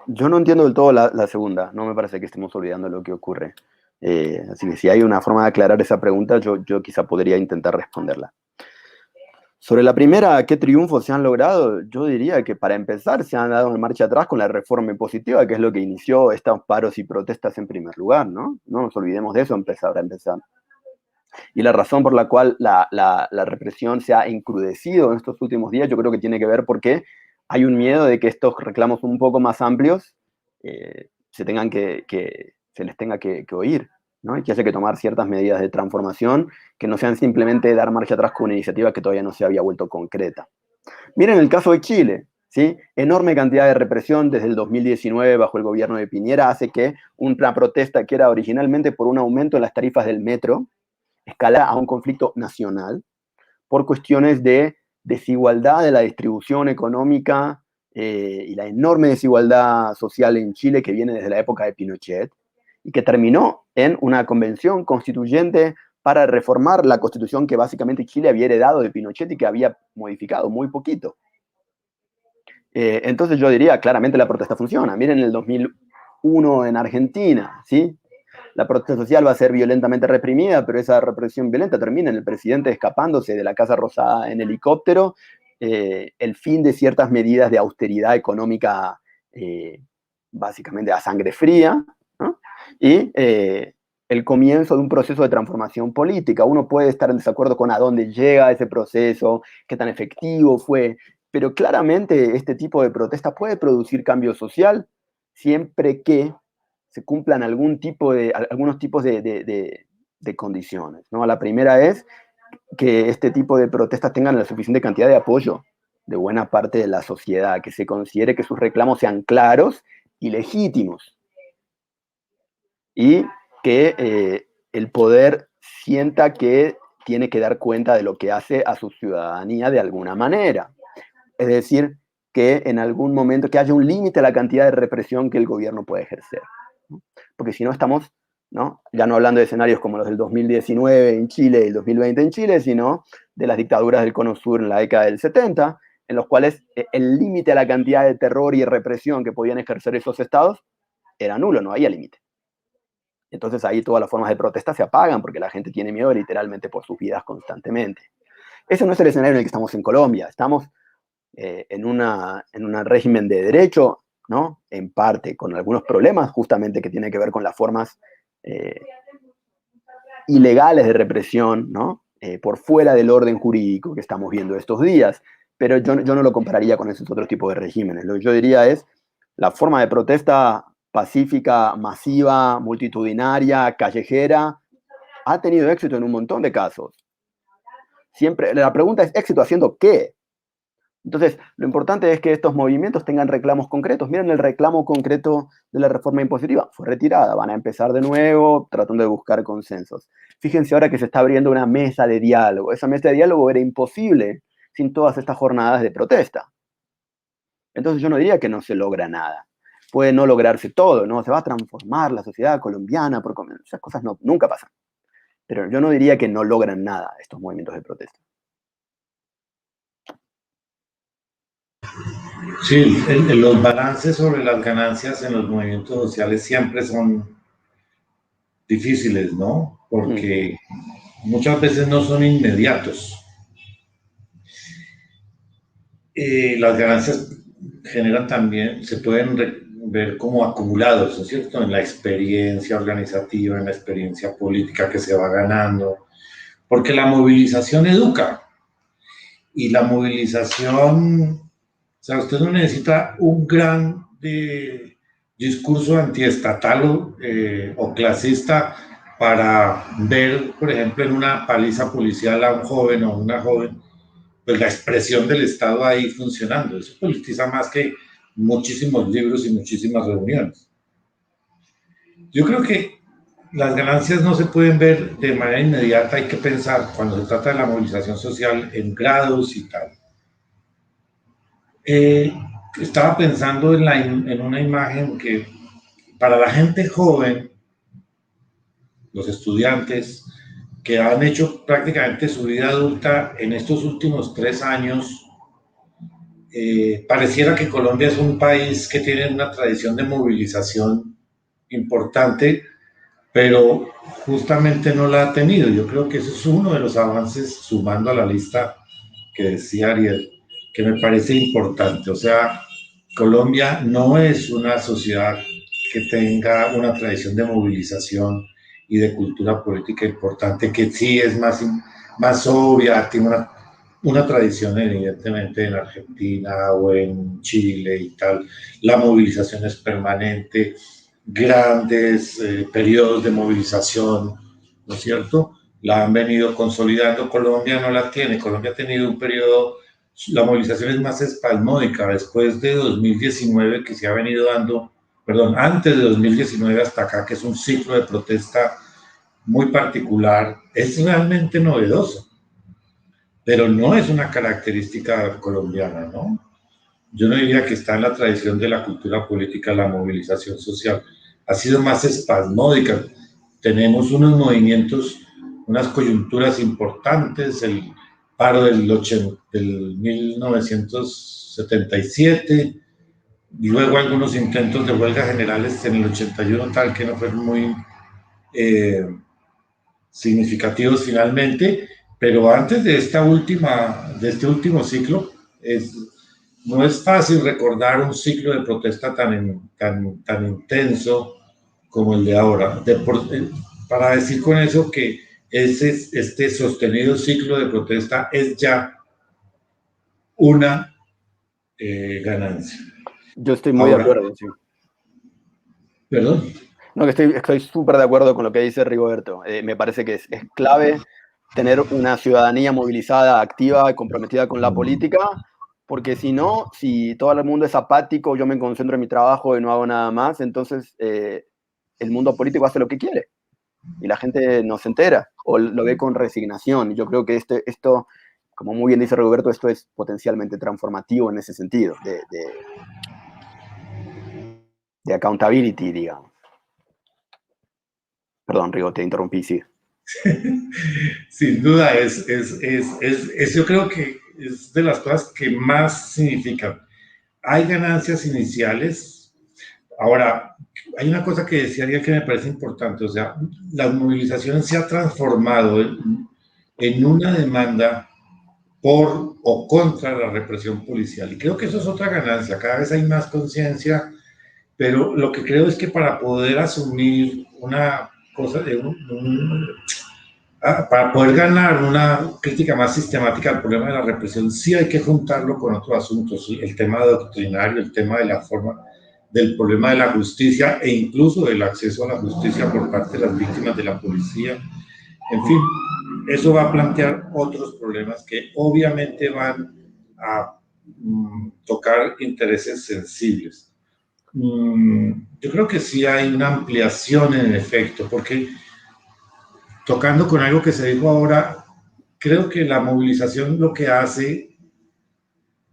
yo no entiendo del todo la segunda, no me parece que estemos olvidando lo que ocurre. Así que si hay una forma de aclarar esa pregunta, yo quizá podría intentar responderla. Sobre la primera, ¿qué triunfos se han logrado? Yo diría que para empezar se han dado en marcha atrás con la reforma impositiva, que es lo que inició estos paros y protestas en primer lugar, ¿no? No nos olvidemos de eso para empezar. Y la razón por la cual la represión se ha encrudecido en estos últimos días, yo creo que tiene que ver porque hay un miedo de que estos reclamos un poco más amplios se les tenga que oír, ¿no? Y que haya que tomar ciertas medidas de transformación que no sean simplemente dar marcha atrás con una iniciativa que todavía no se había vuelto concreta. Miren el caso de Chile, ¿sí? Enorme cantidad de represión desde el 2019 bajo el gobierno de Piñera hace que una protesta que era originalmente por un aumento en las tarifas del metro escala a un conflicto nacional por cuestiones de desigualdad de la distribución económica y la enorme desigualdad social en Chile que viene desde la época de Pinochet y que terminó en una convención constituyente para reformar la constitución que básicamente Chile había heredado de Pinochet y que había modificado muy poquito. Entonces yo diría, claramente la protesta funciona. Miren el 2001 en Argentina, ¿sí? La protesta social va a ser violentamente reprimida, pero esa represión violenta termina en el presidente escapándose de la Casa Rosada en helicóptero, el fin de ciertas medidas de austeridad económica, básicamente a sangre fría, ¿no? Y el comienzo de un proceso de transformación política. Uno puede estar en desacuerdo con a dónde llega ese proceso, qué tan efectivo fue, pero claramente este tipo de protesta puede producir cambio social siempre que se cumplan algunos tipos de condiciones, ¿no? La primera es que este tipo de protestas tengan la suficiente cantidad de apoyo de buena parte de la sociedad, que se considere que sus reclamos sean claros y legítimos, y que el poder sienta que tiene que dar cuenta de lo que hace a su ciudadanía de alguna manera. Es decir, que en algún momento que haya un límite a la cantidad de represión que el gobierno puede ejercer, ¿no? Porque si no estamos, ¿no?, ya no hablando de escenarios como los del 2019 en Chile y el 2020 en Chile, sino de las dictaduras del Cono Sur en la década del 70, en los cuales el límite a la cantidad de terror y represión que podían ejercer esos estados era nulo, no había límite. Entonces ahí todas las formas de protesta se apagan porque la gente tiene miedo literalmente por sus vidas constantemente. Ese no es el escenario en el que estamos en Colombia. Estamos en un régimen de derecho, ¿no?, en parte con algunos problemas justamente que tienen que ver con las formas ilegales de represión, ¿no?, por fuera del orden jurídico que estamos viendo estos días, pero yo no lo compararía con esos otros tipos de regímenes. Lo que yo diría es la forma de protesta pacífica, masiva, multitudinaria, callejera, ha tenido éxito en un montón de casos. Siempre, la pregunta es, ¿éxito haciendo qué? Entonces, lo importante es que estos movimientos tengan reclamos concretos. Miren el reclamo concreto de la reforma impositiva. Fue retirada, van a empezar de nuevo tratando de buscar consensos. Fíjense ahora que se está abriendo una mesa de diálogo. Esa mesa de diálogo era imposible sin todas estas jornadas de protesta. Entonces yo no diría que no se logra nada. Puede no lograrse todo, ¿no? Se va a transformar la sociedad colombiana, esas cosas nunca pasan. Pero yo no diría que no logran nada estos movimientos de protesta. Sí, los balances sobre las ganancias en los movimientos sociales siempre son difíciles, ¿no? Porque muchas veces no son inmediatos. Las ganancias generan también, se pueden ver como acumulados, ¿no es cierto?, en la experiencia organizativa, en la experiencia política que se va ganando, porque la movilización educa, y la movilización, o sea, usted no necesita un gran discurso antiestatal o clasista para ver, por ejemplo, en una paliza policial a un joven o una joven, pues la expresión del Estado ahí funcionando. Eso politiza más que muchísimos libros y muchísimas reuniones. Yo creo que las ganancias no se pueden ver de manera inmediata, hay que pensar cuando se trata de la movilización social en grados y tal. Estaba pensando en una imagen que para la gente joven, los estudiantes que han hecho prácticamente su vida adulta en estos últimos 3 años, pareciera que Colombia es un país que tiene una tradición de movilización importante, pero justamente no la ha tenido. Yo creo que eso es uno de los avances, sumando a la lista que decía Ariel, que me parece importante. O sea, Colombia no es una sociedad que tenga una tradición de movilización y de cultura política importante, que sí es más obvia, tiene una tradición evidentemente en Argentina o en Chile y tal. La movilización es permanente, grandes periodos de movilización, ¿no es cierto?, la han venido consolidando. Colombia no la tiene. Colombia ha tenido un periodo, la movilización es más espasmódica después de 2019, que se ha venido dando, antes de 2019 hasta acá, que es un ciclo de protesta muy particular. Es realmente novedoso, pero no es una característica colombiana, ¿no? Yo no diría que está en la tradición de la cultura política la movilización social. ha sido más espasmódica. Tenemos unos movimientos, unas coyunturas importantes, el paro del 1977, y luego algunos intentos de huelga generales en el 81, tal que no fueron muy significativos finalmente, pero antes de este último ciclo, no es fácil recordar un ciclo de protesta tan intenso como el de ahora. Para decir con eso que este sostenido ciclo de protesta es ya una ganancia. Yo estoy muy de acuerdo, sí. ¿Perdón? No, que estoy súper de acuerdo con lo que dice Rigoberto. Me parece que es clave tener una ciudadanía movilizada, activa y comprometida con la política, porque si no, si todo el mundo es apático, yo me concentro en mi trabajo y no hago nada más, entonces el mundo político hace lo que quiere y la gente no se entera o lo ve con resignación. Y yo creo que esto, como muy bien dice Rigoberto, esto es potencialmente transformativo en ese sentido, de accountability, digamos. Perdón, Rigo, te interrumpí, sí. Sin duda, yo creo que es de las cosas que más significan. Hay ganancias iniciales. Ahora, hay una cosa que decía alguien que me parece importante, o sea, la movilización se ha transformado en una demanda por o contra la represión policial. Y creo que eso es otra ganancia. Cada vez hay más conciencia, pero lo que creo es que para poder asumir una cosa de para poder ganar una crítica más sistemática al problema de la represión, sí hay que juntarlo con otros asuntos, ¿sí? El tema doctrinario, el tema de la forma, del problema de la justicia e incluso del acceso a la justicia por parte de las víctimas de la policía. En fin, eso va a plantear otros problemas que obviamente van a tocar intereses sensibles. Yo creo que sí hay una ampliación en efecto, porque tocando con algo que se dijo ahora, creo que la movilización lo que hace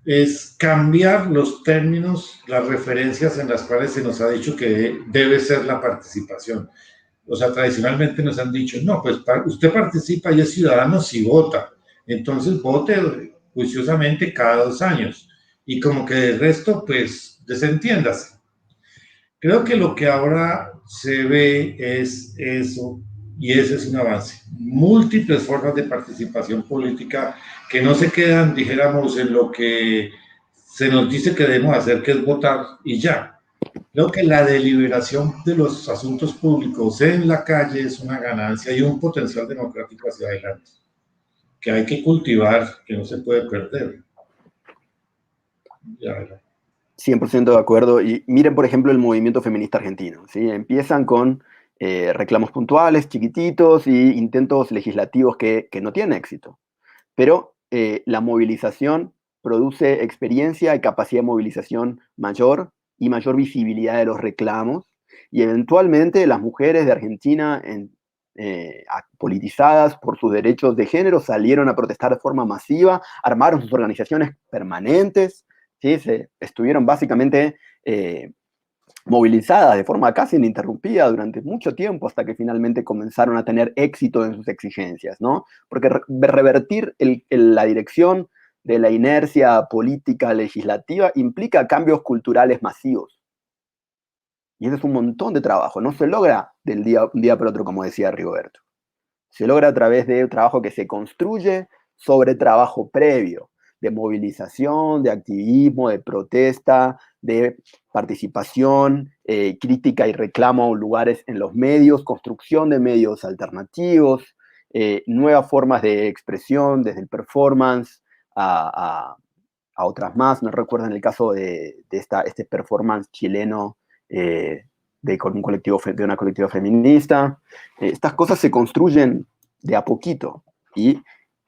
es cambiar los términos, las referencias en las cuales se nos ha dicho que debe ser la participación. O sea, tradicionalmente nos han dicho, no, pues usted participa y es ciudadano si vota. Entonces vote juiciosamente cada 2 años. Y como que el resto, pues, desentiéndase. Creo que lo que ahora se ve es eso, y ese es un avance. Múltiples formas de participación política que no se quedan, dijéramos, en lo que se nos dice que debemos hacer, que es votar y ya. Creo que la deliberación de los asuntos públicos en la calle es una ganancia y un potencial democrático hacia adelante, que hay que cultivar, que no se puede perder. Ya verá. 100% de acuerdo. Y miren, por ejemplo, el movimiento feminista argentino, ¿sí? Empiezan con reclamos puntuales, chiquititos, y intentos legislativos que no tienen éxito. Pero la movilización produce experiencia y capacidad de movilización mayor y mayor visibilidad de los reclamos. Y eventualmente las mujeres de Argentina politizadas por sus derechos de género salieron a protestar de forma masiva, armaron sus organizaciones permanentes, ¿sí? Estuvieron básicamente movilizadas de forma casi ininterrumpida durante mucho tiempo hasta que finalmente comenzaron a tener éxito en sus exigencias, ¿no? Porque revertir la dirección de la inercia política legislativa implica cambios culturales masivos. Y eso es un montón de trabajo. No se logra un día para otro, como decía Rigoberto. Se logra a través de un trabajo que se construye sobre trabajo previo, de movilización, de activismo, de protesta, de participación, crítica y reclamo a lugares en los medios, construcción de medios alternativos, nuevas formas de expresión, desde el performance a otras más. No recuerdo en el caso de este performance chileno con de una colectiva feminista. Estas cosas se construyen de a poquito. Y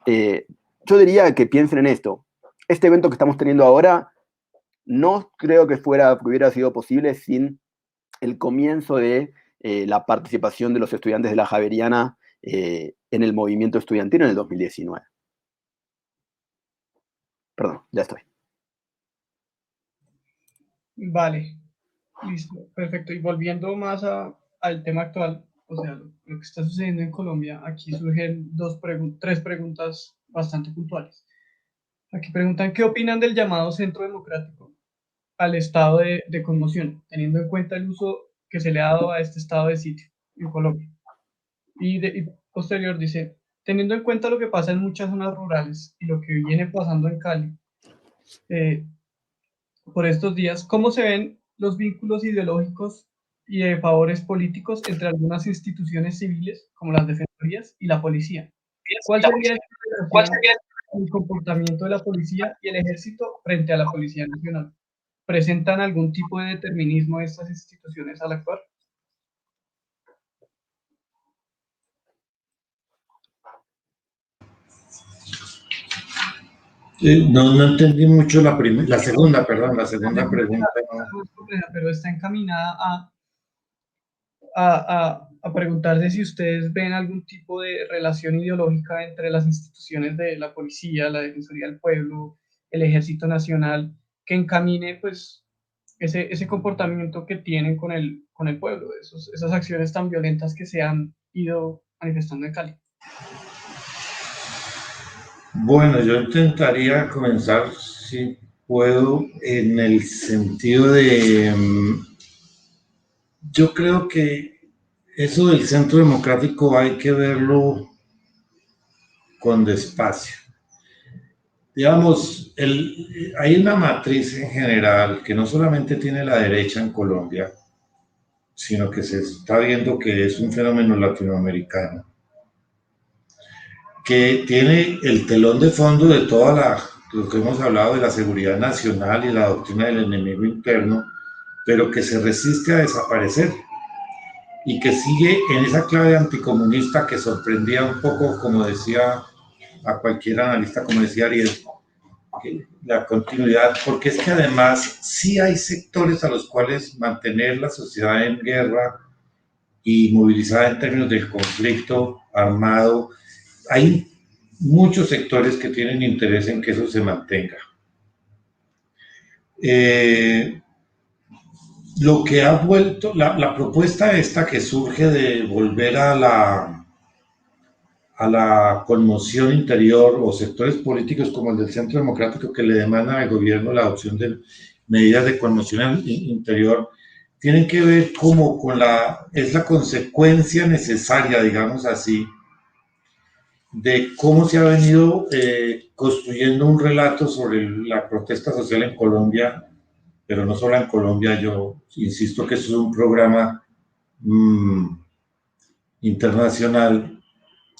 yo diría que piensen en esto. Este evento que estamos teniendo ahora no creo que hubiera sido posible sin el comienzo de la participación de los estudiantes de la Javeriana en el movimiento estudiantil en el 2019. Perdón, ya estoy. Vale. Listo, perfecto. Y volviendo más al tema actual, o sea, lo que está sucediendo en Colombia, aquí surgen tres preguntas bastante puntuales. Aquí preguntan, ¿qué opinan del llamado Centro Democrático al estado de conmoción, teniendo en cuenta el uso que se le ha dado a este estado de sitio en Colombia? Y posterior dice, teniendo en cuenta lo que pasa en muchas zonas rurales y lo que viene pasando en Cali, eh, por estos días, ¿cómo se ven los vínculos ideológicos y de favores políticos entre algunas instituciones civiles, como las defensorías y la policía? ¿Cuál sería en relación el comportamiento de la policía y el ejército frente a la Policía Nacional? ¿Presentan algún tipo de determinismo estas instituciones al actuar? No entendí mucho la segunda, perdón, la segunda pregunta. No es compleja, pero está encaminada a preguntarse si ustedes ven algún tipo de relación ideológica entre las instituciones de la policía, la Defensoría del Pueblo, el Ejército Nacional, que encamine pues ese comportamiento que tienen con el pueblo, esas acciones tan violentas que se han ido manifestando en Cali. Bueno, yo intentaría comenzar, si puedo, en el sentido de, yo creo que eso del centro democrático hay que verlo con despacio. Digamos, hay una matriz en general que no solamente tiene la derecha en Colombia, sino que se está viendo que es un fenómeno latinoamericano, que tiene el telón de fondo de lo que hemos hablado de la seguridad nacional y la doctrina del enemigo interno, pero que se resiste a desaparecer y que sigue en esa clave anticomunista que sorprendía un poco, como decía a cualquier analista, como decía Ariel, la continuidad, porque es que además sí hay sectores a los cuales mantener la sociedad en guerra y movilizada en términos del conflicto armado, hay muchos sectores que tienen interés en que eso se mantenga. Lo que ha vuelto, la propuesta esta que surge de volver a la conmoción interior o sectores políticos como el del Centro Democrático que le demandan al gobierno la adopción de medidas de conmoción interior, tienen que ver como es la consecuencia necesaria, digamos así, de cómo se ha venido construyendo un relato sobre la protesta social en Colombia, pero no solo en Colombia. Yo insisto que eso es un programa internacional.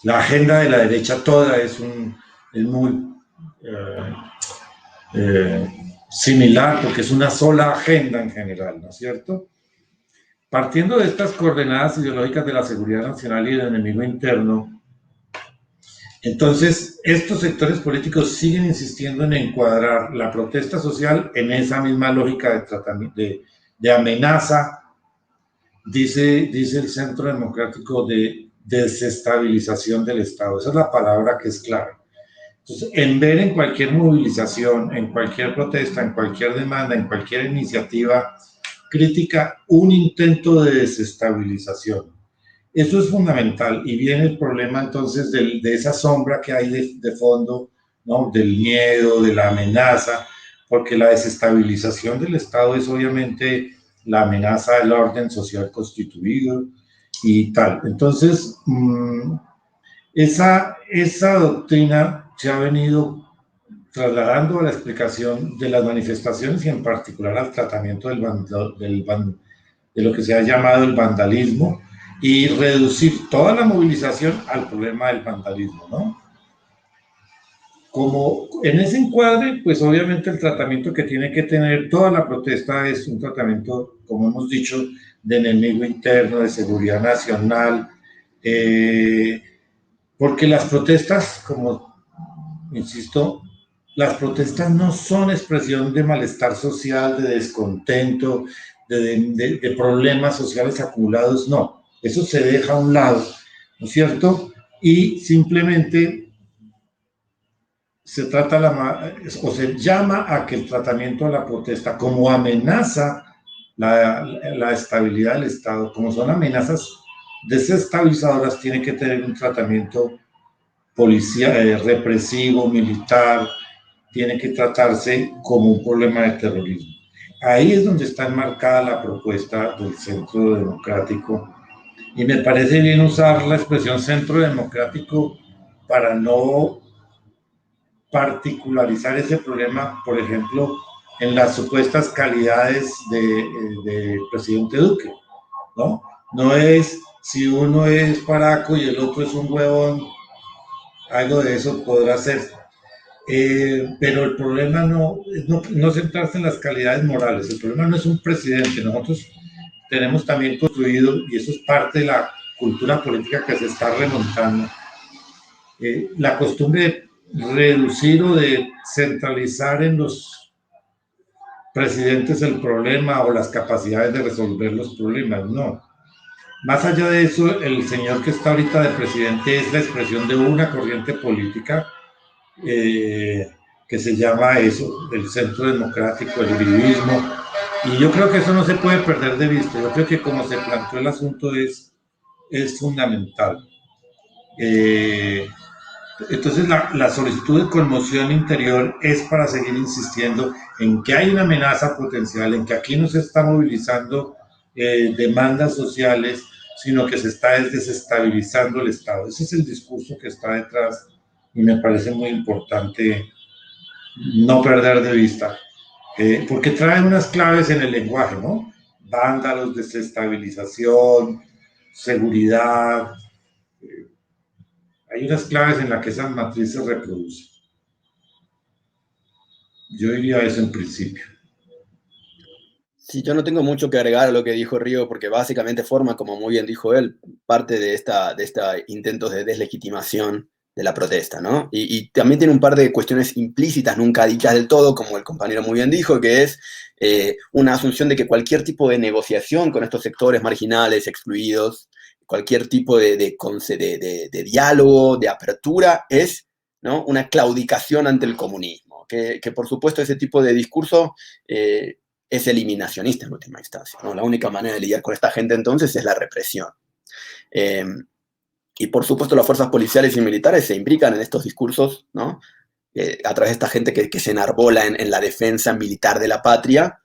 La agenda de la derecha toda es muy similar, porque es una sola agenda en general, ¿no es cierto? Partiendo de estas coordenadas ideológicas de la seguridad nacional y del enemigo interno, entonces estos sectores políticos siguen insistiendo en encuadrar la protesta social en esa misma lógica de amenaza, dice el Centro Democrático, de desestabilización del Estado. Esa es la palabra que es clave. Entonces, en ver en cualquier movilización, en cualquier protesta, en cualquier demanda, en cualquier iniciativa crítica, un intento de desestabilización. Eso es fundamental, y viene el problema entonces de esa sombra que hay de fondo, ¿no? Del miedo, de la amenaza, porque la desestabilización del Estado es obviamente la amenaza del orden social constituido y tal. Entonces, esa doctrina se ha venido trasladando a la explicación de las manifestaciones y en particular al tratamiento de lo que se ha llamado el vandalismo, y reducir toda la movilización al problema del vandalismo, ¿no? Como en ese encuadre, pues obviamente el tratamiento que tiene que tener toda la protesta es un tratamiento, como hemos dicho, de enemigo interno, de seguridad nacional, porque las protestas, como insisto, las protestas no son expresión de malestar social, de descontento, de problemas sociales acumulados, no. Eso se deja a un lado, ¿no es cierto? Y simplemente se llama a que el tratamiento de la protesta como amenaza la estabilidad del Estado. Como son amenazas desestabilizadoras, tiene que tener un tratamiento represivo, militar, tiene que tratarse como un problema de terrorismo. Ahí es donde está enmarcada la propuesta del Centro Democrático, y me parece bien usar la expresión Centro Democrático para no particularizar ese problema, por ejemplo, en las supuestas calidades de presidente Duque, ¿no? No es si uno es paraco y el otro es un huevón, algo de eso podrá ser. Pero el problema no centrarse en las calidades morales, el problema no es un presidente. Nosotros tenemos también construido, y eso es parte de la cultura política que se está remontando, la costumbre de reducir o de centralizar en los presidentes el problema o las capacidades de resolver los problemas. No. Más allá de eso, el señor que está ahorita de presidente es la expresión de una corriente política que se llama eso, el Centro Democrático, el uribismo, y yo creo que eso no se puede perder de vista. Yo creo que como se planteó el asunto es fundamental. Entonces la solicitud de conmoción interior es para seguir insistiendo en que hay una amenaza potencial, en que aquí no se está movilizando demandas sociales, sino que se está desestabilizando el Estado. Ese es el discurso que está detrás, y me parece muy importante no perder de vista, porque trae unas claves en el lenguaje, ¿no? Vándalos, desestabilización, seguridad. Hay unas claves en las que esa matriz se reproduce. Yo diría eso en principio. Sí, yo no tengo mucho que agregar a lo que dijo Río, porque básicamente forma, como muy bien dijo él, parte de esta intentos de deslegitimación de la protesta, ¿no? Y también tiene un par de cuestiones implícitas, nunca dichas del todo, como el compañero muy bien dijo, que es una asunción de que cualquier tipo de negociación con estos sectores marginales, excluidos, cualquier tipo de diálogo, de apertura, es, ¿no?, una claudicación ante el comunismo. Que por supuesto ese tipo de discurso es eliminacionista en última instancia, ¿no? La única manera de lidiar con esta gente entonces es la represión. Y por supuesto las fuerzas policiales y militares se imbrican en estos discursos, ¿no? A través de esta gente que se enarbola en la defensa militar de la patria,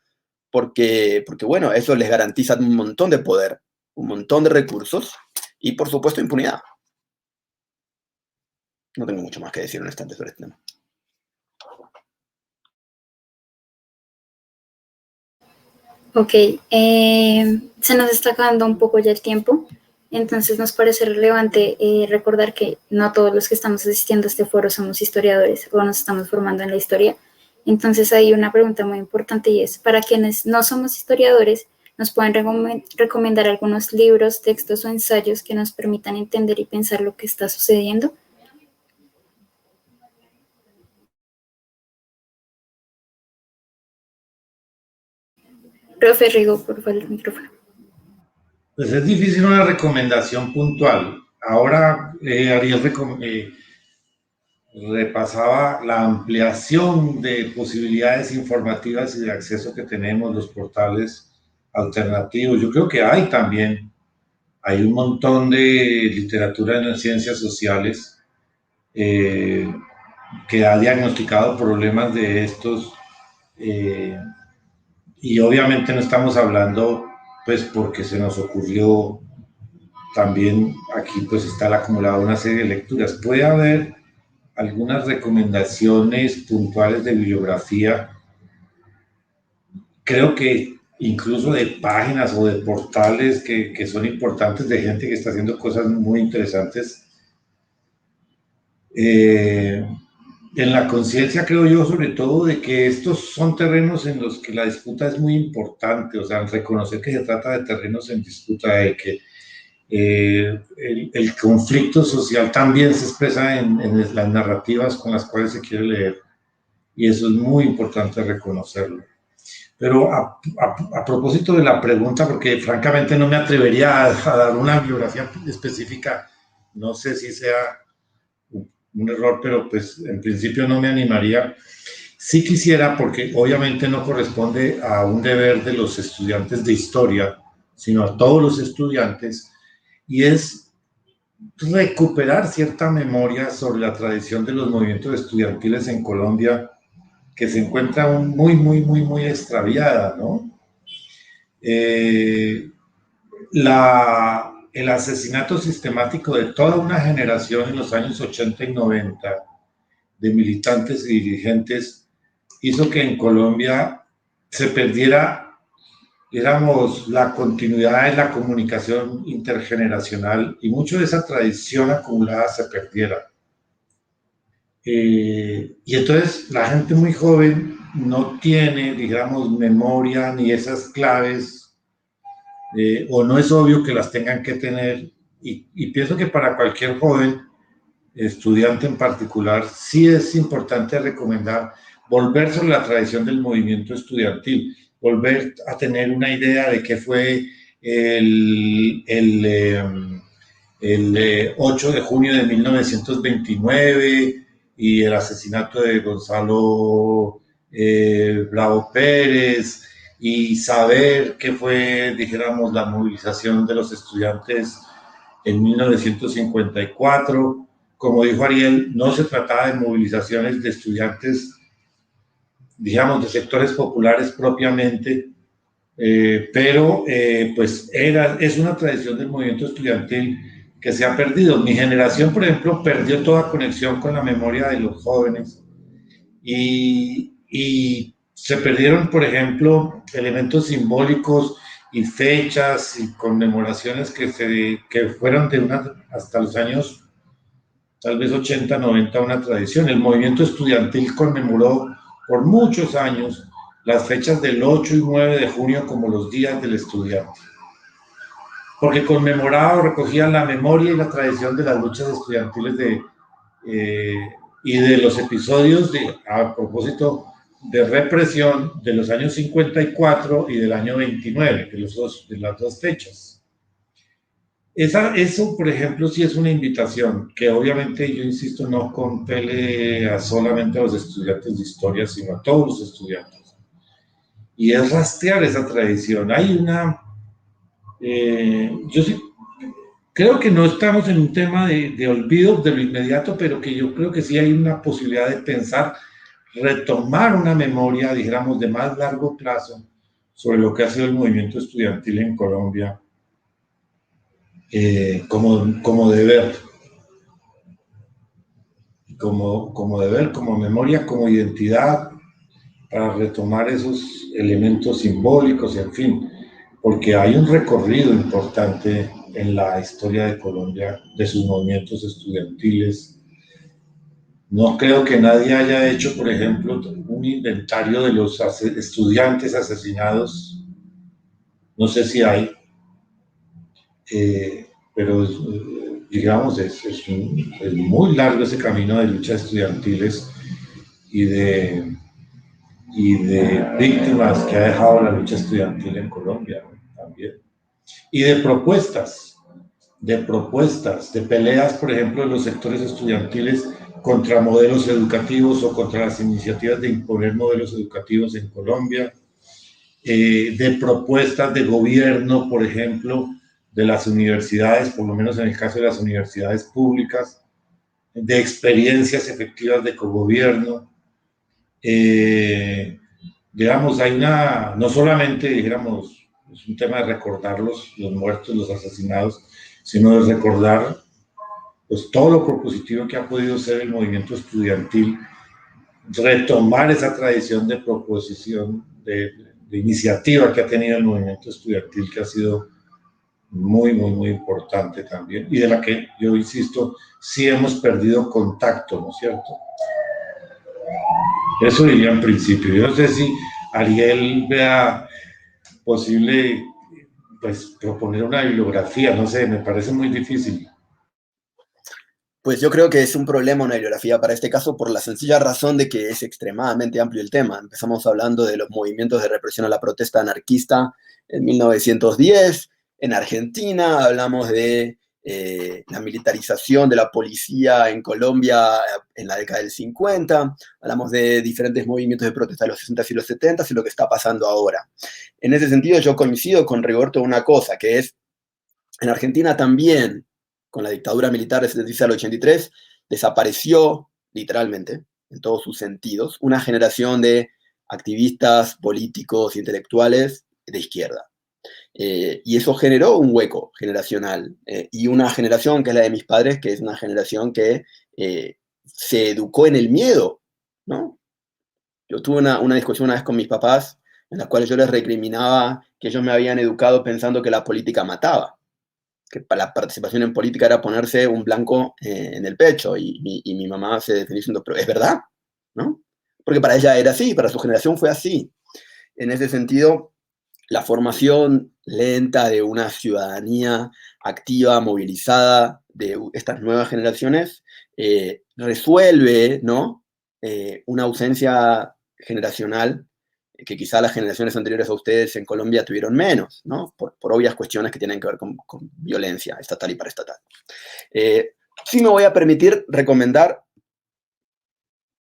porque bueno, eso les garantiza un montón de poder, un montón de recursos y por supuesto impunidad. No tengo mucho más que decir honestamente sobre este tema. Ok, se nos está acabando un poco ya el tiempo, entonces nos parece relevante recordar que no todos los que estamos asistiendo a este foro somos historiadores o nos estamos formando en la historia. Entonces hay una pregunta muy importante y es, para quienes no somos historiadores, ¿nos pueden recomendar algunos libros, textos o ensayos que nos permitan entender y pensar lo que está sucediendo? Profe Rigo, por favor, el micrófono. Pues es difícil una recomendación puntual. Ahora Ariel repasaba la ampliación de posibilidades informativas y de acceso que tenemos, los portales alternativos. Yo creo que hay un montón de literatura en las ciencias sociales que ha diagnosticado problemas de estos, y obviamente no estamos hablando pues porque se nos ocurrió. También aquí pues está el acumulado de una serie de lecturas. Puede haber algunas recomendaciones puntuales de bibliografía, creo que incluso de páginas o de portales que son importantes, de gente que está haciendo cosas muy interesantes. En la conciencia, creo yo, sobre todo, de que estos son terrenos en los que la disputa es muy importante, o sea, reconocer que se trata de terrenos en disputa, de que el conflicto social también se expresa en las narrativas con las cuales se quiere leer, y eso es muy importante reconocerlo. Pero a propósito de la pregunta, porque francamente no me atrevería a dar una bibliografía específica, no sé si sea un error, pero pues en principio no me animaría. Sí quisiera, porque obviamente no corresponde a un deber de los estudiantes de historia, sino a todos los estudiantes, y es recuperar cierta memoria sobre la tradición de los movimientos estudiantiles en Colombia, que se encuentra muy extraviada, ¿no? El asesinato sistemático de toda una generación en los años 80 y 90 de militantes y dirigentes hizo que en Colombia se perdiera, digamos, la continuidad de la comunicación intergeneracional y mucho de esa tradición acumulada se perdiera. Y entonces la gente muy joven no tiene, digamos, memoria ni esas claves, o no es obvio que las tengan que tener. Y pienso que para cualquier joven, estudiante en particular, sí es importante recomendar volver sobre la tradición del movimiento estudiantil, volver a tener una idea de qué fue el 8 de junio de 1929 y el asesinato de Gonzalo Bravo Pérez, y saber qué fue, dijéramos, la movilización de los estudiantes en 1954. Como dijo Ariel, no se trataba de movilizaciones de estudiantes, digamos, de sectores populares propiamente, pero pues es una tradición del movimiento estudiantil que se ha perdido. Mi generación, por ejemplo, perdió toda conexión con la memoria de los jóvenes y se perdieron, por ejemplo, elementos simbólicos y fechas y conmemoraciones que fueron hasta los años tal vez 80, 90, una tradición. El movimiento estudiantil conmemoró por muchos años las fechas del 8 y 9 de junio como los días del estudiante, porque conmemoraba o recogía la memoria y la tradición de las luchas estudiantiles y de los episodios a propósito de represión de los años 54 y del año 29, de las dos fechas. Eso, por ejemplo, sí es una invitación que obviamente, yo insisto, no compele solamente a los estudiantes de historia, sino a todos los estudiantes. Y es rastrear esa tradición. Yo sí creo que no estamos en un tema de olvido de lo inmediato, pero que yo creo que sí hay una posibilidad de pensar, retomar una memoria, dijéramos, de más largo plazo sobre lo que ha sido el movimiento estudiantil en Colombia, como deber, como memoria, como identidad, para retomar esos elementos simbólicos, en fin, porque hay un recorrido importante en la historia de Colombia, de sus movimientos estudiantiles. No creo que nadie haya hecho, por ejemplo, un inventario de los estudiantes asesinados. No sé si hay, pero digamos, es muy largo ese camino de luchas estudiantiles y de víctimas que ha dejado la lucha estudiantil en Colombia, ¿no? También. Y de propuestas, de peleas, por ejemplo, de los sectores estudiantiles contra modelos educativos o contra las iniciativas de imponer modelos educativos en Colombia, de propuestas de gobierno, por ejemplo, de las universidades, por lo menos en el caso de las universidades públicas, de experiencias efectivas de cogobierno. Digamos, no solamente, dijéramos, es un tema de recordar los muertos, los asesinados, sino de recordar pues todo lo propositivo que ha podido ser el movimiento estudiantil, retomar esa tradición de proposición, de iniciativa que ha tenido el movimiento estudiantil, que ha sido muy importante también, y de la que yo insisto, sí hemos perdido contacto, ¿no es cierto? Eso diría en principio. Yo no sé si Ariel vea posible pues proponer una bibliografía, no sé, me parece muy difícil. Pues yo creo que es un problema una bibliografía para este caso por la sencilla razón de que es extremadamente amplio el tema. Empezamos hablando de los movimientos de represión a la protesta anarquista en 1910. En Argentina hablamos de la militarización de la policía en Colombia en la década del 50, hablamos de diferentes movimientos de protesta de los 60 y los 70 y lo que está pasando ahora. En ese sentido yo coincido con Rigoberto en una cosa, que es, en Argentina también, con la dictadura militar del 76 al 83, desapareció, literalmente, en todos sus sentidos, una generación de activistas, políticos, intelectuales de izquierda. Y eso generó un hueco generacional y una generación que es la de mis padres, que es una generación que se educó en el miedo, ¿no? Yo tuve una discusión una vez con mis papás en la cual yo les recriminaba que ellos me habían educado pensando que la política mataba, que la participación en política era ponerse un blanco en el pecho, y mi mamá se defendió diciendo, pero es verdad, ¿no? Porque para ella era así, para su generación fue así. En ese sentido, la formación lenta de una ciudadanía activa, movilizada, de estas nuevas generaciones, resuelve, ¿no? Una ausencia generacional que quizá las generaciones anteriores a ustedes en Colombia tuvieron menos, ¿no? Por obvias cuestiones que tienen que ver con violencia estatal y paraestatal. Sí me voy a permitir recomendar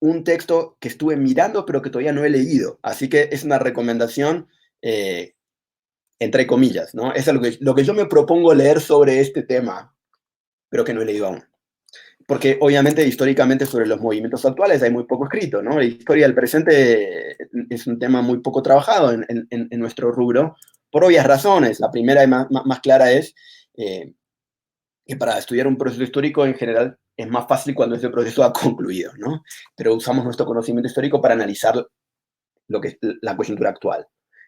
un texto que estuve mirando, pero que todavía no he leído. Así que es una recomendación, entre comillas, ¿no? Es lo que yo me propongo leer sobre este tema, pero que no he leído aún. Porque obviamente históricamente sobre los movimientos actuales hay muy poco escrito, ¿no? La historia del presente es un tema muy poco trabajado en nuestro rubro, por obvias razones. La primera y más clara es que para estudiar un proceso histórico en general es más fácil cuando ese proceso ha concluido, ¿no? Pero usamos nuestro conocimiento histórico para analizar lo que es la coyuntura actual.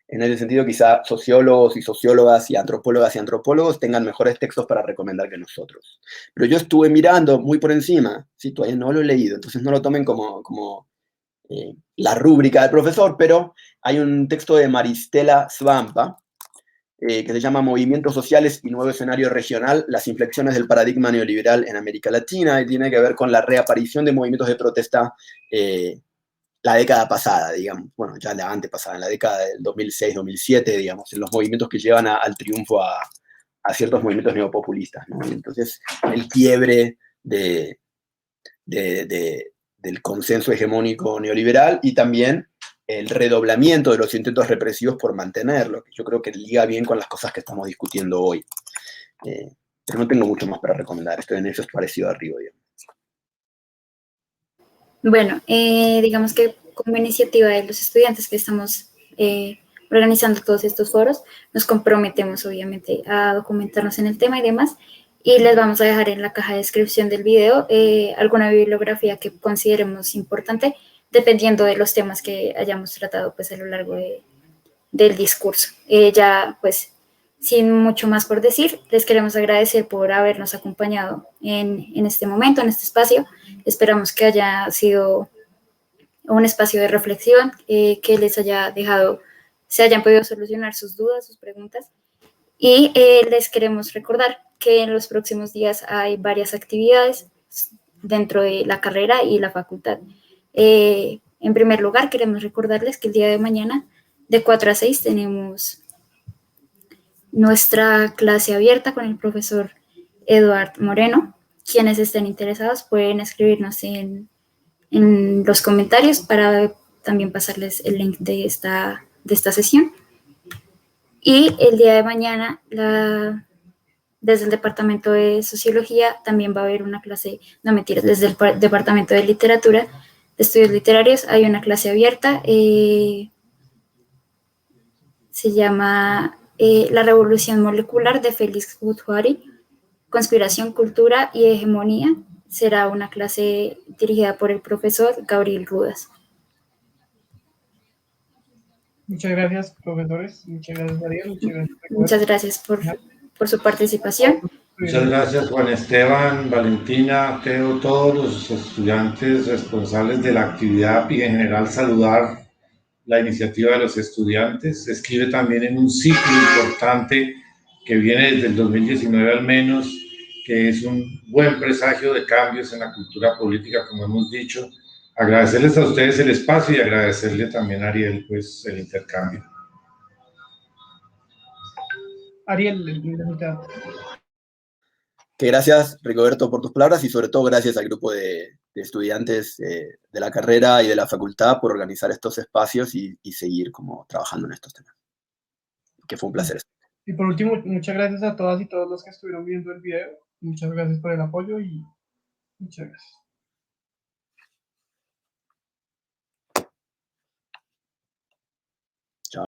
En ese sentido, quizá sociólogos y sociólogas y antropólogas y antropólogos tengan mejores textos para recomendar que nosotros. Pero yo estuve mirando muy por encima, ¿sí? Todavía no lo he leído, entonces no lo tomen como la rúbrica del profesor, pero hay un texto de Maristela Svampa, que se llama Movimientos Sociales y Nuevo Escenario Regional, las inflexiones del paradigma neoliberal en América Latina, y tiene que ver con la reaparición de movimientos de protesta la década pasada, digamos, bueno, ya la antepasada, en la década del 2006-2007, digamos, en los movimientos que llevan al triunfo a ciertos movimientos neopopulistas, ¿no? Y entonces, el quiebre del consenso hegemónico neoliberal y también el redoblamiento de los intentos represivos por mantenerlo, que yo creo que liga bien con las cosas que estamos discutiendo hoy. Pero no tengo mucho más para recomendar, estoy en eso, es parecido arriba, digamos. Bueno, digamos que como iniciativa de los estudiantes que estamos organizando todos estos foros, nos comprometemos obviamente a documentarnos en el tema y demás, y les vamos a dejar en la caja de descripción del video alguna bibliografía que consideremos importante, dependiendo de los temas que hayamos tratado pues a lo largo del discurso. Ya pues sin mucho más por decir, les queremos agradecer por habernos acompañado en este momento, en este espacio. Esperamos que haya sido un espacio de reflexión, que les haya dejado, se hayan podido solucionar sus dudas, sus preguntas. Y les queremos recordar que en los próximos días hay varias actividades dentro de la carrera y la facultad. En primer lugar, queremos recordarles que el día de mañana, de 4 a 6, tenemos nuestra clase abierta con el profesor Eduard Moreno. Quienes estén interesados pueden escribirnos en los comentarios para también pasarles el link de esta sesión. Y el día de mañana, desde el Departamento de Sociología, también va a haber una clase, no mentiras, desde el Departamento de Literatura, de Estudios Literarios, hay una clase abierta, se llama La Revolución Molecular de Félix Guattari, Conspiración, Cultura y Hegemonía. Será una clase dirigida por el profesor Gabriel Rudas. Muchas gracias, profesores. Muchas gracias, Ariel. Muchas gracias por su participación. Muchas gracias, Juan Esteban, Valentina, Teo, todos los estudiantes responsables de la actividad y en general saludar la iniciativa de los estudiantes. Se escribe también en un ciclo importante que viene desde el 2019 al menos, que es un buen presagio de cambios en la cultura política, como hemos dicho. Agradecerles a ustedes el espacio y agradecerle también a Ariel pues, el intercambio. Ariel, el invitado. que gracias, Rigoberto, por tus palabras y sobre todo gracias al grupo de estudiantes de la carrera y de la facultad por organizar estos espacios y seguir como trabajando en estos temas. Que fue un placer. Y por último, muchas gracias a todas y todos los que estuvieron viendo el video. Muchas gracias por el apoyo y muchas gracias.